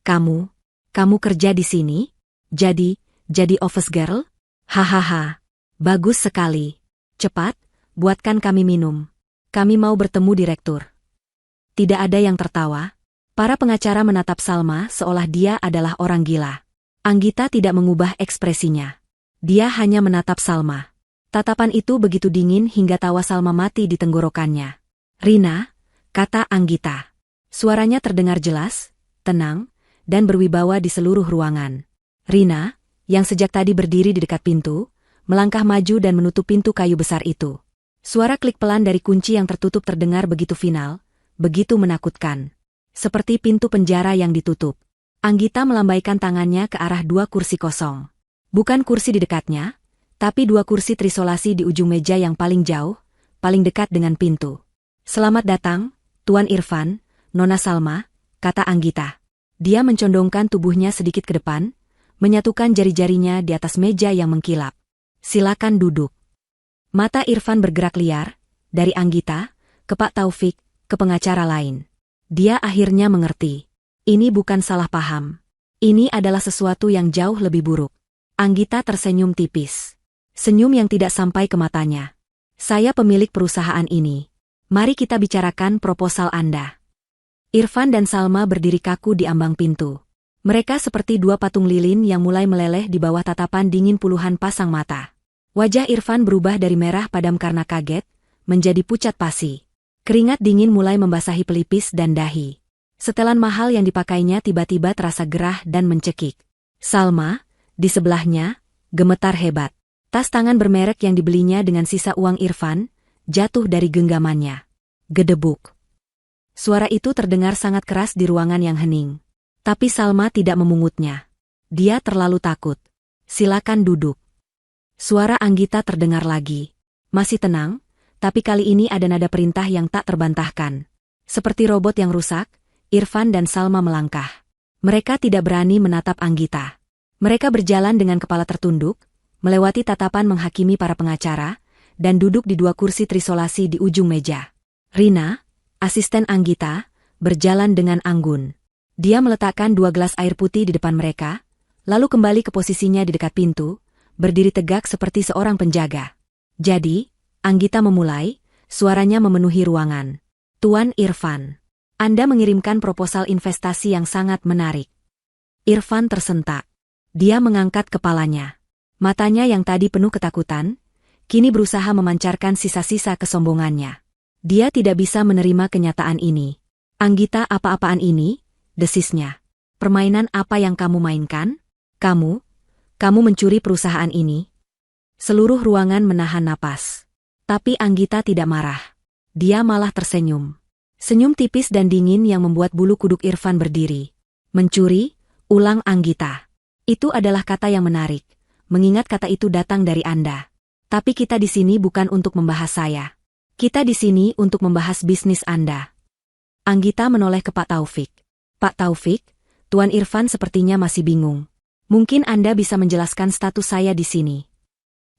Kamu kerja di sini? Jadi office girl?" "Hahaha. Bagus sekali. Cepat, buatkan kami minum. Kami mau bertemu direktur." Tidak ada yang tertawa. Para pengacara menatap Salma seolah dia adalah orang gila. Anggita tidak mengubah ekspresinya. Dia hanya menatap Salma. Tatapan itu begitu dingin hingga tawa Salma mati di tenggorokannya. "Rina," kata Anggita. Suaranya terdengar jelas, tenang, dan berwibawa di seluruh ruangan. Rina, yang sejak tadi berdiri di dekat pintu, melangkah maju dan menutup pintu kayu besar itu. Suara klik pelan dari kunci yang tertutup terdengar begitu final, begitu menakutkan. Seperti pintu penjara yang ditutup. Anggita melambaikan tangannya ke arah dua kursi kosong. Bukan kursi di dekatnya, tapi dua kursi trisolasi di ujung meja yang paling jauh, paling dekat dengan pintu. "Selamat datang, Tuan Irfan, Nona Salma," kata Anggita. Dia mencondongkan tubuhnya sedikit ke depan, menyatukan jari-jarinya di atas meja yang mengkilap. "Silakan duduk." Mata Irfan bergerak liar, dari Anggita, ke Pak Taufik, ke pengacara lain. Dia akhirnya mengerti. Ini bukan salah paham. Ini adalah sesuatu yang jauh lebih buruk. Anggita tersenyum tipis. Senyum yang tidak sampai ke matanya. "Saya pemilik perusahaan ini. Mari kita bicarakan proposal Anda." Irfan dan Salma berdiri kaku di ambang pintu. Mereka seperti dua patung lilin yang mulai meleleh di bawah tatapan dingin puluhan pasang mata. Wajah Irfan berubah dari merah padam karena kaget, menjadi pucat pasi. Keringat dingin mulai membasahi pelipis dan dahi. Setelan mahal yang dipakainya tiba-tiba terasa gerah dan mencekik. Salma, di sebelahnya, gemetar hebat. Tas tangan bermerek yang dibelinya dengan sisa uang Irfan, jatuh dari genggamannya. Gedebuk. Suara itu terdengar sangat keras di ruangan yang hening. Tapi Salma tidak memungutnya. Dia terlalu takut. "Silakan duduk." Suara Anggita terdengar lagi. Masih tenang, tapi kali ini ada nada perintah yang tak terbantahkan. Seperti robot yang rusak, Irfan dan Salma melangkah. Mereka tidak berani menatap Anggita. Mereka berjalan dengan kepala tertunduk, melewati tatapan menghakimi para pengacara, dan duduk di dua kursi trisolasi di ujung meja. Rina, asisten Anggita, berjalan dengan anggun. Dia meletakkan dua gelas air putih di depan mereka, lalu kembali ke posisinya di dekat pintu, berdiri tegak seperti seorang penjaga. "Jadi," Anggita memulai, suaranya memenuhi ruangan. "Tuan Irfan, Anda mengirimkan proposal investasi yang sangat menarik." Irfan tersentak. Dia mengangkat kepalanya. Matanya yang tadi penuh ketakutan, kini berusaha memancarkan sisa-sisa kesombongannya. Dia tidak bisa menerima kenyataan ini. "Anggita, apa-apaan ini?" desisnya. "Permainan apa yang kamu mainkan? Kamu mencuri perusahaan ini?" Seluruh ruangan menahan napas. Tapi Anggita tidak marah. Dia malah tersenyum. Senyum tipis dan dingin yang membuat bulu kuduk Irfan berdiri. "Mencuri?" ulang Anggita. "Itu adalah kata yang menarik, mengingat kata itu datang dari Anda. Tapi kita di sini bukan untuk membahas saya. Kita di sini untuk membahas bisnis Anda." Anggita menoleh ke Pak Taufik. "Pak Taufik, Tuan Irfan sepertinya masih bingung. Mungkin Anda bisa menjelaskan status saya di sini."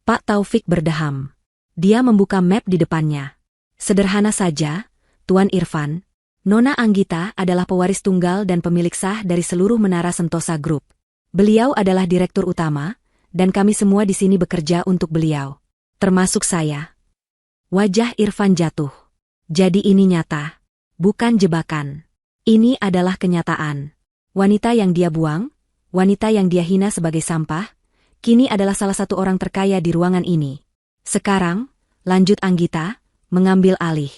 Pak Taufik berdeham. Dia membuka map di depannya. "Sederhana saja, Tuan Irfan. Nona Anggita adalah pewaris tunggal dan pemilik sah dari seluruh Menara Sentosa Group. Beliau adalah direktur utama, dan kami semua di sini bekerja untuk beliau. Termasuk saya." Wajah Irfan jatuh. Jadi ini nyata. Bukan jebakan. Ini adalah kenyataan. Wanita yang dia buang, wanita yang dia hina sebagai sampah, kini adalah salah satu orang terkaya di ruangan ini. "Sekarang," lanjut Anggita, mengambil alih.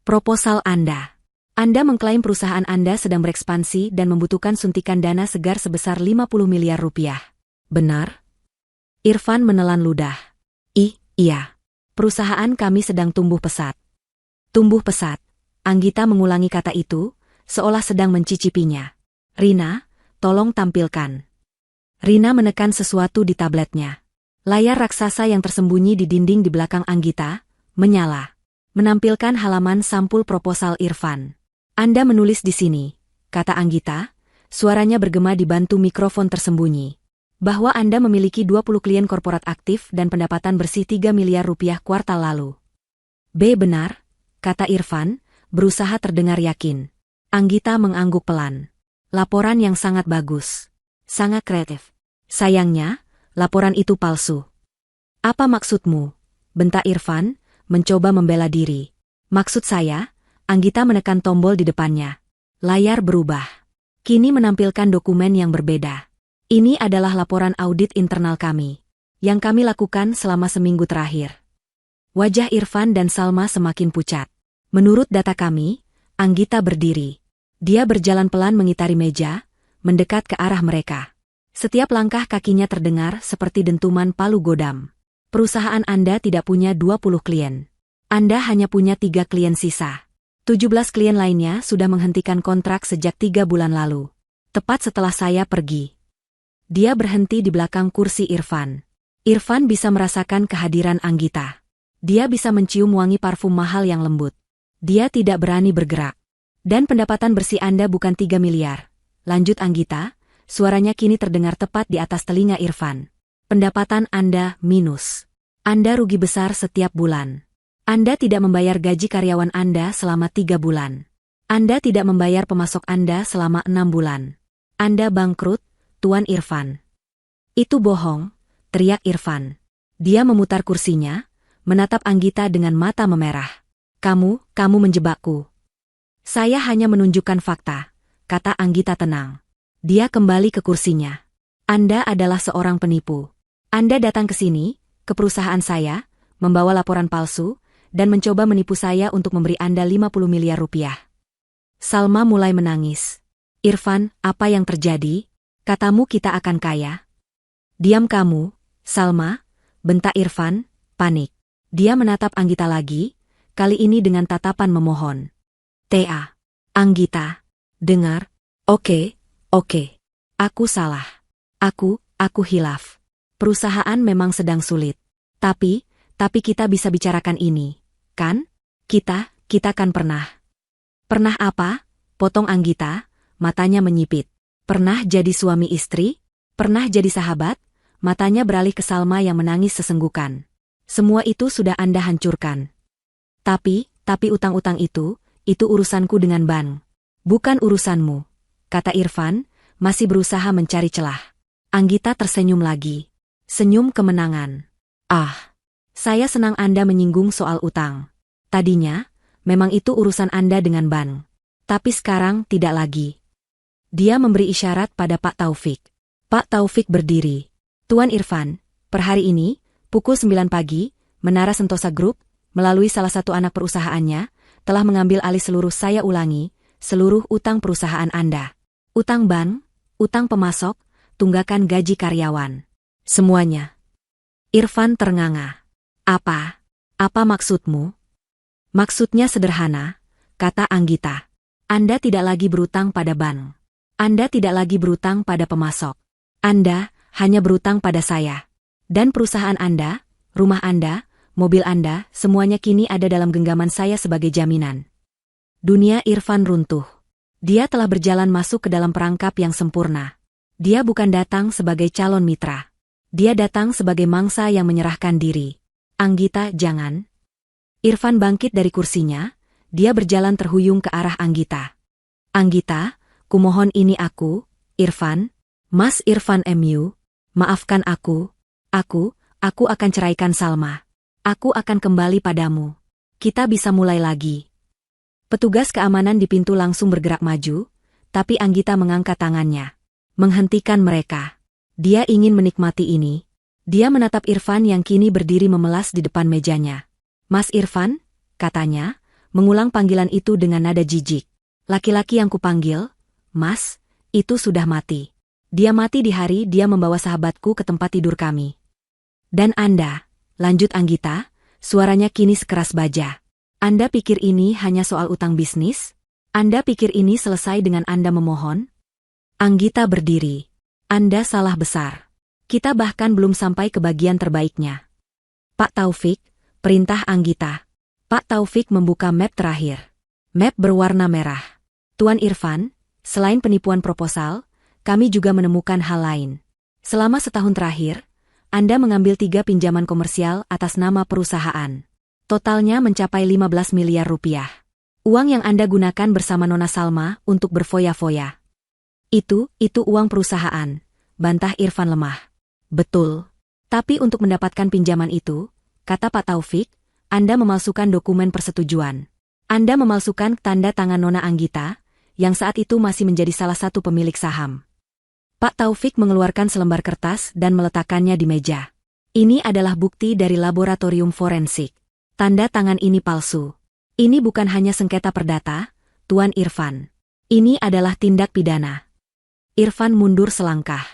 "Proposal Anda. Anda mengklaim perusahaan Anda sedang berekspansi dan membutuhkan suntikan dana segar sebesar 50 miliar rupiah. Benar?" Irfan menelan ludah. Iya. Perusahaan kami sedang tumbuh pesat." "Tumbuh pesat." Anggita mengulangi kata itu, seolah sedang mencicipinya. "Rina, tolong tampilkan." Rina menekan sesuatu di tabletnya. Layar raksasa yang tersembunyi di dinding di belakang Anggita menyala, menampilkan halaman sampul proposal Irfan. Anda menulis di sini, kata Anggita, suaranya bergema dibantu mikrofon tersembunyi, bahwa Anda memiliki 20 klien korporat aktif dan pendapatan bersih 3 miliar rupiah kuartal lalu. Benar, kata Irfan, berusaha terdengar yakin. Anggita mengangguk pelan. Laporan yang sangat bagus. Sangat kreatif. Sayangnya, laporan itu palsu. Apa maksudmu? Bentak Irfan, mencoba membela diri. Maksud saya, Anggita menekan tombol di depannya. Layar berubah. Kini menampilkan dokumen yang berbeda. Ini adalah laporan audit internal kami, yang kami lakukan selama seminggu terakhir. Wajah Irfan dan Salma semakin pucat. Menurut data kami, Anggita berdiri. Dia berjalan pelan mengitari meja, mendekat ke arah mereka. Setiap langkah kakinya terdengar seperti dentuman palu godam. Perusahaan Anda tidak punya 20 klien. Anda hanya punya 3 klien sisa. 17 klien lainnya sudah menghentikan kontrak sejak 3 bulan lalu. Tepat setelah saya pergi. Dia berhenti di belakang kursi Irfan. Irfan bisa merasakan kehadiran Anggita. Dia bisa mencium wangi parfum mahal yang lembut. Dia tidak berani bergerak. Dan pendapatan bersih Anda bukan 3 miliar. Lanjut Anggita, suaranya kini terdengar tepat di atas telinga Irfan. Pendapatan Anda minus. Anda rugi besar setiap bulan. Anda tidak membayar gaji karyawan Anda selama 3 bulan. Anda tidak membayar pemasok Anda selama 6 bulan. Anda bangkrut, Tuan Irfan. Itu bohong, teriak Irfan. Dia memutar kursinya, menatap Anggita dengan mata memerah. Kamu menjebakku. Saya hanya menunjukkan fakta, kata Anggita tenang. Dia kembali ke kursinya. Anda adalah seorang penipu. Anda datang ke sini, ke perusahaan saya, membawa laporan palsu, dan mencoba menipu saya untuk memberi Anda 50 miliar rupiah. Salma mulai menangis. Irfan, apa yang terjadi? Katamu kita akan kaya. Diam kamu, Salma, bentak Irfan, panik. Dia menatap Anggita lagi, kali ini dengan tatapan memohon. Ta. Anggita, dengar. Oke. Aku salah. Aku hilaf. Perusahaan memang sedang sulit. Tapi kita bisa bicarakan ini. Kan? Kita kan pernah. Pernah apa? Potong Anggita, matanya menyipit. Pernah jadi suami istri? Pernah jadi sahabat? Matanya beralih ke Salma yang menangis sesenggukan. Semua itu sudah Anda hancurkan. Tapi utang-utang itu urusanku dengan bank. Bukan urusanmu, kata Irfan, masih berusaha mencari celah. Anggita tersenyum lagi. Senyum kemenangan. Saya senang Anda menyinggung soal utang. Tadinya, memang itu urusan Anda dengan bank. Tapi sekarang tidak lagi. Dia memberi isyarat pada Pak Taufik. Pak Taufik berdiri. Tuan Irfan, per hari ini, pukul 9 pagi, Menara Sentosa Group, melalui salah satu anak perusahaannya, telah mengambil alih seluruh utang perusahaan Anda. Utang bank, utang pemasok, tunggakan gaji karyawan. Semuanya. Irfan ternganga. Apa maksudmu? Maksudnya sederhana, kata Anggita. Anda tidak lagi berutang pada bank. Anda tidak lagi berutang pada pemasok. Anda hanya berutang pada saya. Dan perusahaan Anda, rumah Anda, mobil Anda, semuanya kini ada dalam genggaman saya sebagai jaminan. Dunia Irfan runtuh. Dia telah berjalan masuk ke dalam perangkap yang sempurna. Dia bukan datang sebagai calon mitra. Dia datang sebagai mangsa yang menyerahkan diri. Anggita, jangan. Irfan bangkit dari kursinya, dia berjalan terhuyung ke arah Anggita. Anggita, kumohon ini aku, Irfan, Mas Irfan MU, maafkan aku. Aku akan ceraikan Salma. Aku akan kembali padamu. Kita bisa mulai lagi. Petugas keamanan di pintu langsung bergerak maju, tapi Anggita mengangkat tangannya. Menghentikan mereka. Dia ingin menikmati ini. Dia menatap Irfan yang kini berdiri memelas di depan mejanya. Mas Irfan, katanya, mengulang panggilan itu dengan nada jijik. Laki-laki yang kupanggil, Mas, itu sudah mati. Dia mati di hari dia membawa sahabatku ke tempat tidur kami. Dan Anda, lanjut Anggita, suaranya kini sekeras baja. Anda pikir ini hanya soal utang bisnis? Anda pikir ini selesai dengan Anda memohon? Anggita berdiri. Anda salah besar. Kita bahkan belum sampai ke bagian terbaiknya. Pak Taufik, perintah Anggita. Pak Taufik membuka map terakhir. Map berwarna merah. Tuan Irfan, selain penipuan proposal, kami juga menemukan hal lain. Selama setahun terakhir, Anda mengambil 3 pinjaman komersial atas nama perusahaan. Totalnya mencapai 15 miliar rupiah. Uang yang Anda gunakan bersama Nona Salma untuk berfoya-foya. Itu uang perusahaan, bantah Irfan lemah. Betul. Tapi untuk mendapatkan pinjaman itu, kata Pak Taufik, Anda memalsukan dokumen persetujuan. Anda memalsukan tanda tangan Nona Anggita, yang saat itu masih menjadi salah satu pemilik saham. Pak Taufik mengeluarkan selembar kertas dan meletakkannya di meja. Ini adalah bukti dari laboratorium forensik. Tanda tangan ini palsu. Ini bukan hanya sengketa perdata, Tuan Irfan. Ini adalah tindak pidana. Irfan mundur selangkah.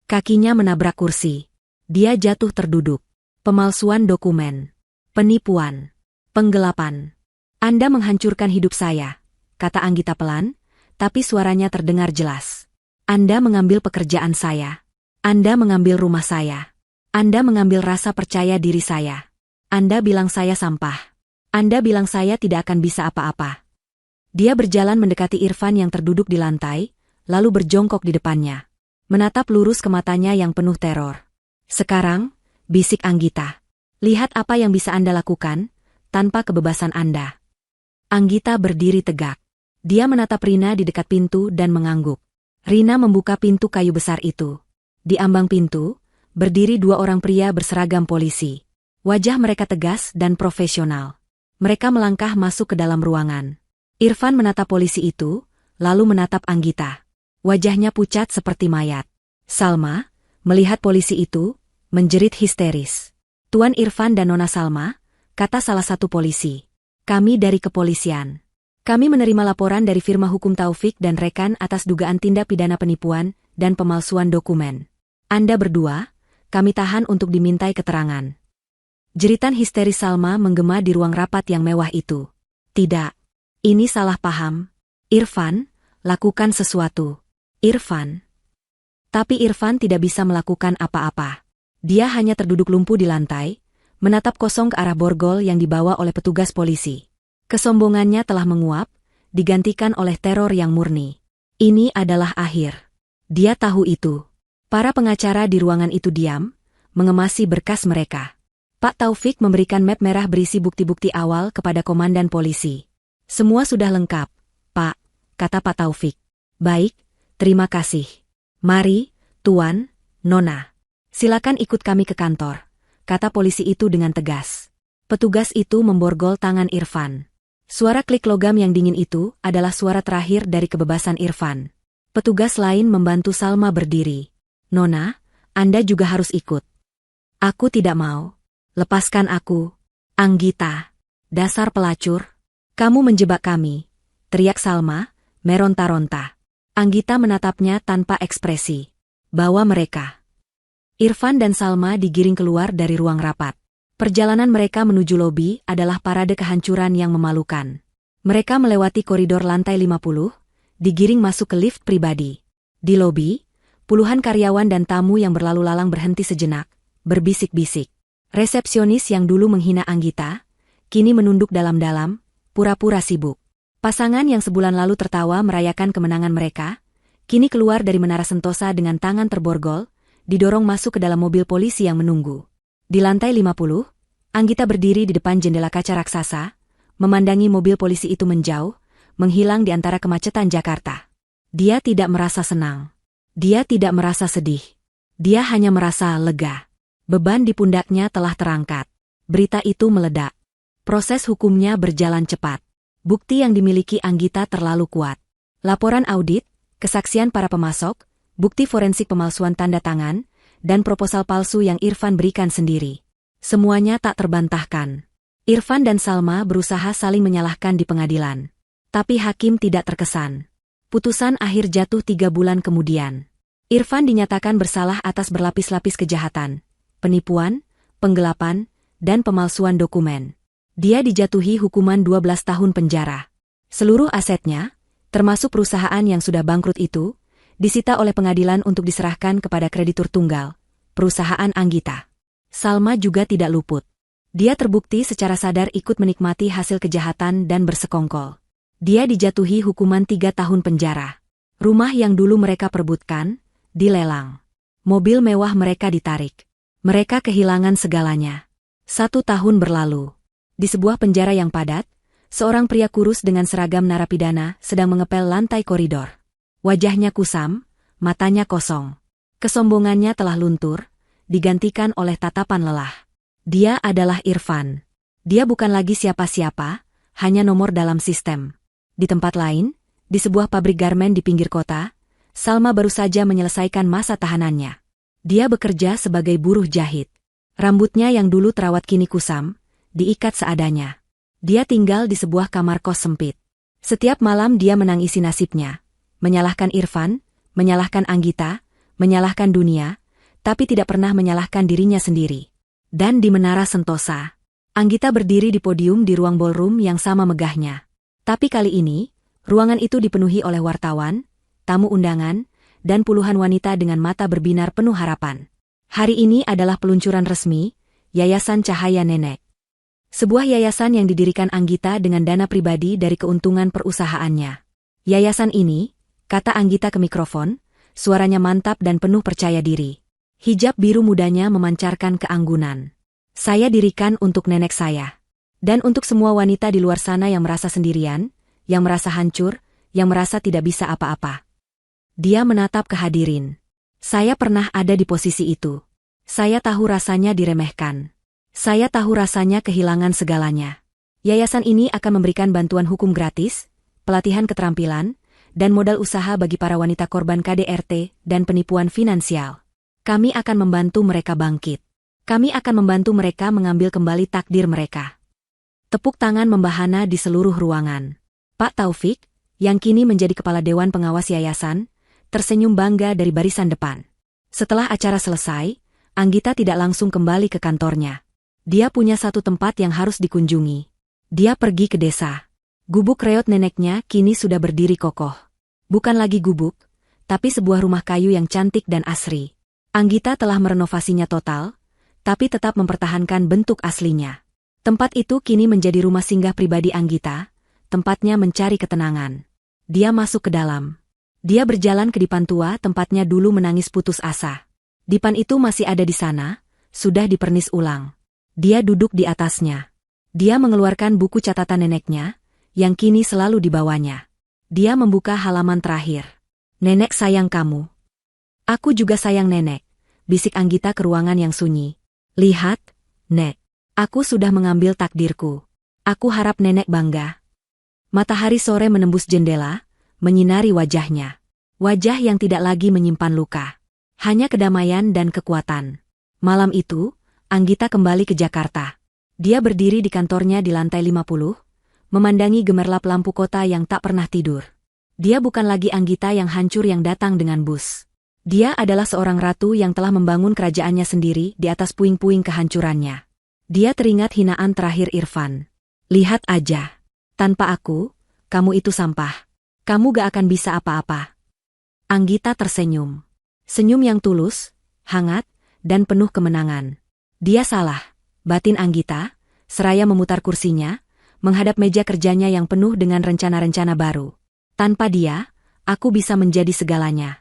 Kakinya menabrak kursi. Dia jatuh terduduk. Pemalsuan dokumen. Penipuan. Penggelapan. Anda menghancurkan hidup saya, kata Anggita pelan, tapi suaranya terdengar jelas. Anda mengambil pekerjaan saya. Anda mengambil rumah saya. Anda mengambil rasa percaya diri saya. Anda bilang saya sampah. Anda bilang saya tidak akan bisa apa-apa. Dia berjalan mendekati Irfan yang terduduk di lantai, lalu berjongkok di depannya. Menatap lurus ke matanya yang penuh teror. Sekarang, bisik Anggita. Lihat apa yang bisa Anda lakukan, tanpa kebebasan Anda. Anggita berdiri tegak. Dia menatap Rina di dekat pintu dan mengangguk. Rina membuka pintu kayu besar itu. Di ambang pintu, berdiri 2 orang pria berseragam polisi. Wajah mereka tegas dan profesional. Mereka melangkah masuk ke dalam ruangan. Irfan menatap polisi itu, lalu menatap Anggita. Wajahnya pucat seperti mayat. Salma, melihat polisi itu, menjerit histeris. Tuan Irfan dan Nona Salma, kata salah satu polisi. Kami dari kepolisian. Kami menerima laporan dari firma hukum Taufik dan rekan atas dugaan tindak pidana penipuan dan pemalsuan dokumen. Anda berdua, kami tahan untuk dimintai keterangan. Jeritan histeris Salma menggema di ruang rapat yang mewah itu. Tidak. Ini salah paham. Irfan, lakukan sesuatu. Irfan. Tapi Irfan tidak bisa melakukan apa-apa. Dia hanya terduduk lumpuh di lantai, menatap kosong ke arah borgol yang dibawa oleh petugas polisi. Kesombongannya telah menguap, digantikan oleh teror yang murni. Ini adalah akhir. Dia tahu itu. Para pengacara di ruangan itu diam, mengemasi berkas mereka. Pak Taufik memberikan map merah berisi bukti-bukti awal kepada komandan polisi. Semua sudah lengkap, Pak, kata Pak Taufik. Baik, terima kasih. Mari, Tuan, Nona. Silakan ikut kami ke kantor, kata polisi itu dengan tegas. Petugas itu memborgol tangan Irfan. Suara klik logam yang dingin itu adalah suara terakhir dari kebebasan Irfan. Petugas lain membantu Salma berdiri. Nona, Anda juga harus ikut. Aku tidak mau. Lepaskan aku. Anggita. Dasar pelacur. Kamu menjebak kami, teriak Salma, meronta-ronta. Anggita menatapnya tanpa ekspresi. Bawa mereka. Irfan dan Salma digiring keluar dari ruang rapat. Perjalanan mereka menuju lobi adalah parade kehancuran yang memalukan. Mereka melewati koridor lantai 50, digiring masuk ke lift pribadi. Di lobi, puluhan karyawan dan tamu yang berlalu lalang berhenti sejenak, berbisik-bisik. Resepsionis yang dulu menghina Anggita, kini menunduk dalam-dalam, pura-pura sibuk. Pasangan yang sebulan lalu tertawa merayakan kemenangan mereka, kini keluar dari Menara Sentosa dengan tangan terborgol, didorong masuk ke dalam mobil polisi yang menunggu. Di lantai 50, Anggita berdiri di depan jendela kaca raksasa, memandangi mobil polisi itu menjauh, menghilang di antara kemacetan Jakarta. Dia tidak merasa senang. Dia tidak merasa sedih. Dia hanya merasa lega. Beban di pundaknya telah terangkat. Berita itu meledak. Proses hukumnya berjalan cepat. Bukti yang dimiliki Anggita terlalu kuat. Laporan audit, kesaksian para pemasok, bukti forensik pemalsuan tanda tangan, dan proposal palsu yang Irfan berikan sendiri. Semuanya tak terbantahkan. Irfan dan Salma berusaha saling menyalahkan di pengadilan. Tapi hakim tidak terkesan. Putusan akhir jatuh 3 bulan kemudian. Irfan dinyatakan bersalah atas berlapis-lapis kejahatan, penipuan, penggelapan, dan pemalsuan dokumen. Dia dijatuhi hukuman 12 tahun penjara. Seluruh asetnya, termasuk perusahaan yang sudah bangkrut itu, disita oleh pengadilan untuk diserahkan kepada kreditur tunggal, perusahaan Anggita. Salma juga tidak luput. Dia terbukti secara sadar ikut menikmati hasil kejahatan dan bersekongkol. Dia dijatuhi hukuman 3 tahun penjara. Rumah yang dulu mereka perebutkan, dilelang. Mobil mewah mereka ditarik. Mereka kehilangan segalanya. 1 tahun berlalu. Di sebuah penjara yang padat, seorang pria kurus dengan seragam narapidana sedang mengepel lantai koridor. Wajahnya kusam, matanya kosong. Kesombongannya telah luntur, digantikan oleh tatapan lelah. Dia adalah Irfan. Dia bukan lagi siapa-siapa, hanya nomor dalam sistem. Di tempat lain, di sebuah pabrik garmen di pinggir kota, Salma baru saja menyelesaikan masa tahanannya. Dia bekerja sebagai buruh jahit. Rambutnya yang dulu terawat kini kusam, diikat seadanya. Dia tinggal di sebuah kamar kos sempit. Setiap malam dia menangisi nasibnya, menyalahkan Irfan, menyalahkan Anggita, menyalahkan dunia, tapi tidak pernah menyalahkan dirinya sendiri. Dan di Menara Sentosa, Anggita berdiri di podium di ruang ballroom yang sama megahnya. Tapi kali ini, ruangan itu dipenuhi oleh wartawan, tamu undangan, dan puluhan wanita dengan mata berbinar penuh harapan. Hari ini adalah peluncuran resmi, Yayasan Cahaya Nenek. Sebuah yayasan yang didirikan Anggita dengan dana pribadi dari keuntungan perusahaannya. Yayasan ini, kata Anggita ke mikrofon, suaranya mantap dan penuh percaya diri. Hijab biru mudanya memancarkan keanggunan. Saya dirikan untuk nenek saya. Dan untuk semua wanita di luar sana yang merasa sendirian, yang merasa hancur, yang merasa tidak bisa apa-apa. Dia menatap ke hadirin. Saya pernah ada di posisi itu. Saya tahu rasanya diremehkan. Saya tahu rasanya kehilangan segalanya. Yayasan ini akan memberikan bantuan hukum gratis, pelatihan keterampilan, dan modal usaha bagi para wanita korban KDRT dan penipuan finansial. Kami akan membantu mereka bangkit. Kami akan membantu mereka mengambil kembali takdir mereka. Tepuk tangan membahana di seluruh ruangan. Pak Taufik, yang kini menjadi kepala Dewan Pengawas Yayasan, tersenyum bangga dari barisan depan. Setelah acara selesai, Anggita tidak langsung kembali ke kantornya. Dia punya satu tempat yang harus dikunjungi. Dia pergi ke desa. Gubuk reot neneknya kini sudah berdiri kokoh. Bukan lagi gubuk, tapi sebuah rumah kayu yang cantik dan asri. Anggita telah merenovasinya total, tapi tetap mempertahankan bentuk aslinya. Tempat itu kini menjadi rumah singgah pribadi Anggita, tempatnya mencari ketenangan. Dia masuk ke dalam. Dia berjalan ke dipan tua tempatnya dulu menangis putus asa. Dipan itu masih ada di sana, sudah dipernis ulang. Dia duduk di atasnya. Dia mengeluarkan buku catatan neneknya, yang kini selalu dibawanya. Dia membuka halaman terakhir. Nenek sayang kamu. Aku juga sayang nenek, bisik Anggita ke ruangan yang sunyi. Lihat, Nek. Aku sudah mengambil takdirku. Aku harap nenek bangga. Matahari sore menembus jendela, menyinari wajahnya. Wajah yang tidak lagi menyimpan luka. Hanya kedamaian dan kekuatan. Malam itu, Anggita kembali ke Jakarta. Dia berdiri di kantornya di lantai 50, memandangi gemerlap lampu kota yang tak pernah tidur. Dia bukan lagi Anggita yang hancur yang datang dengan bus. Dia adalah seorang ratu yang telah membangun kerajaannya sendiri di atas puing-puing kehancurannya. Dia teringat hinaan terakhir Irfan. Lihat aja. Tanpa aku, kamu itu sampah. Kamu gak akan bisa apa-apa. Anggita tersenyum. Senyum yang tulus, hangat, dan penuh kemenangan. Dia salah, batin Anggita, seraya memutar kursinya, menghadap meja kerjanya yang penuh dengan rencana-rencana baru. Tanpa dia, aku bisa menjadi segalanya.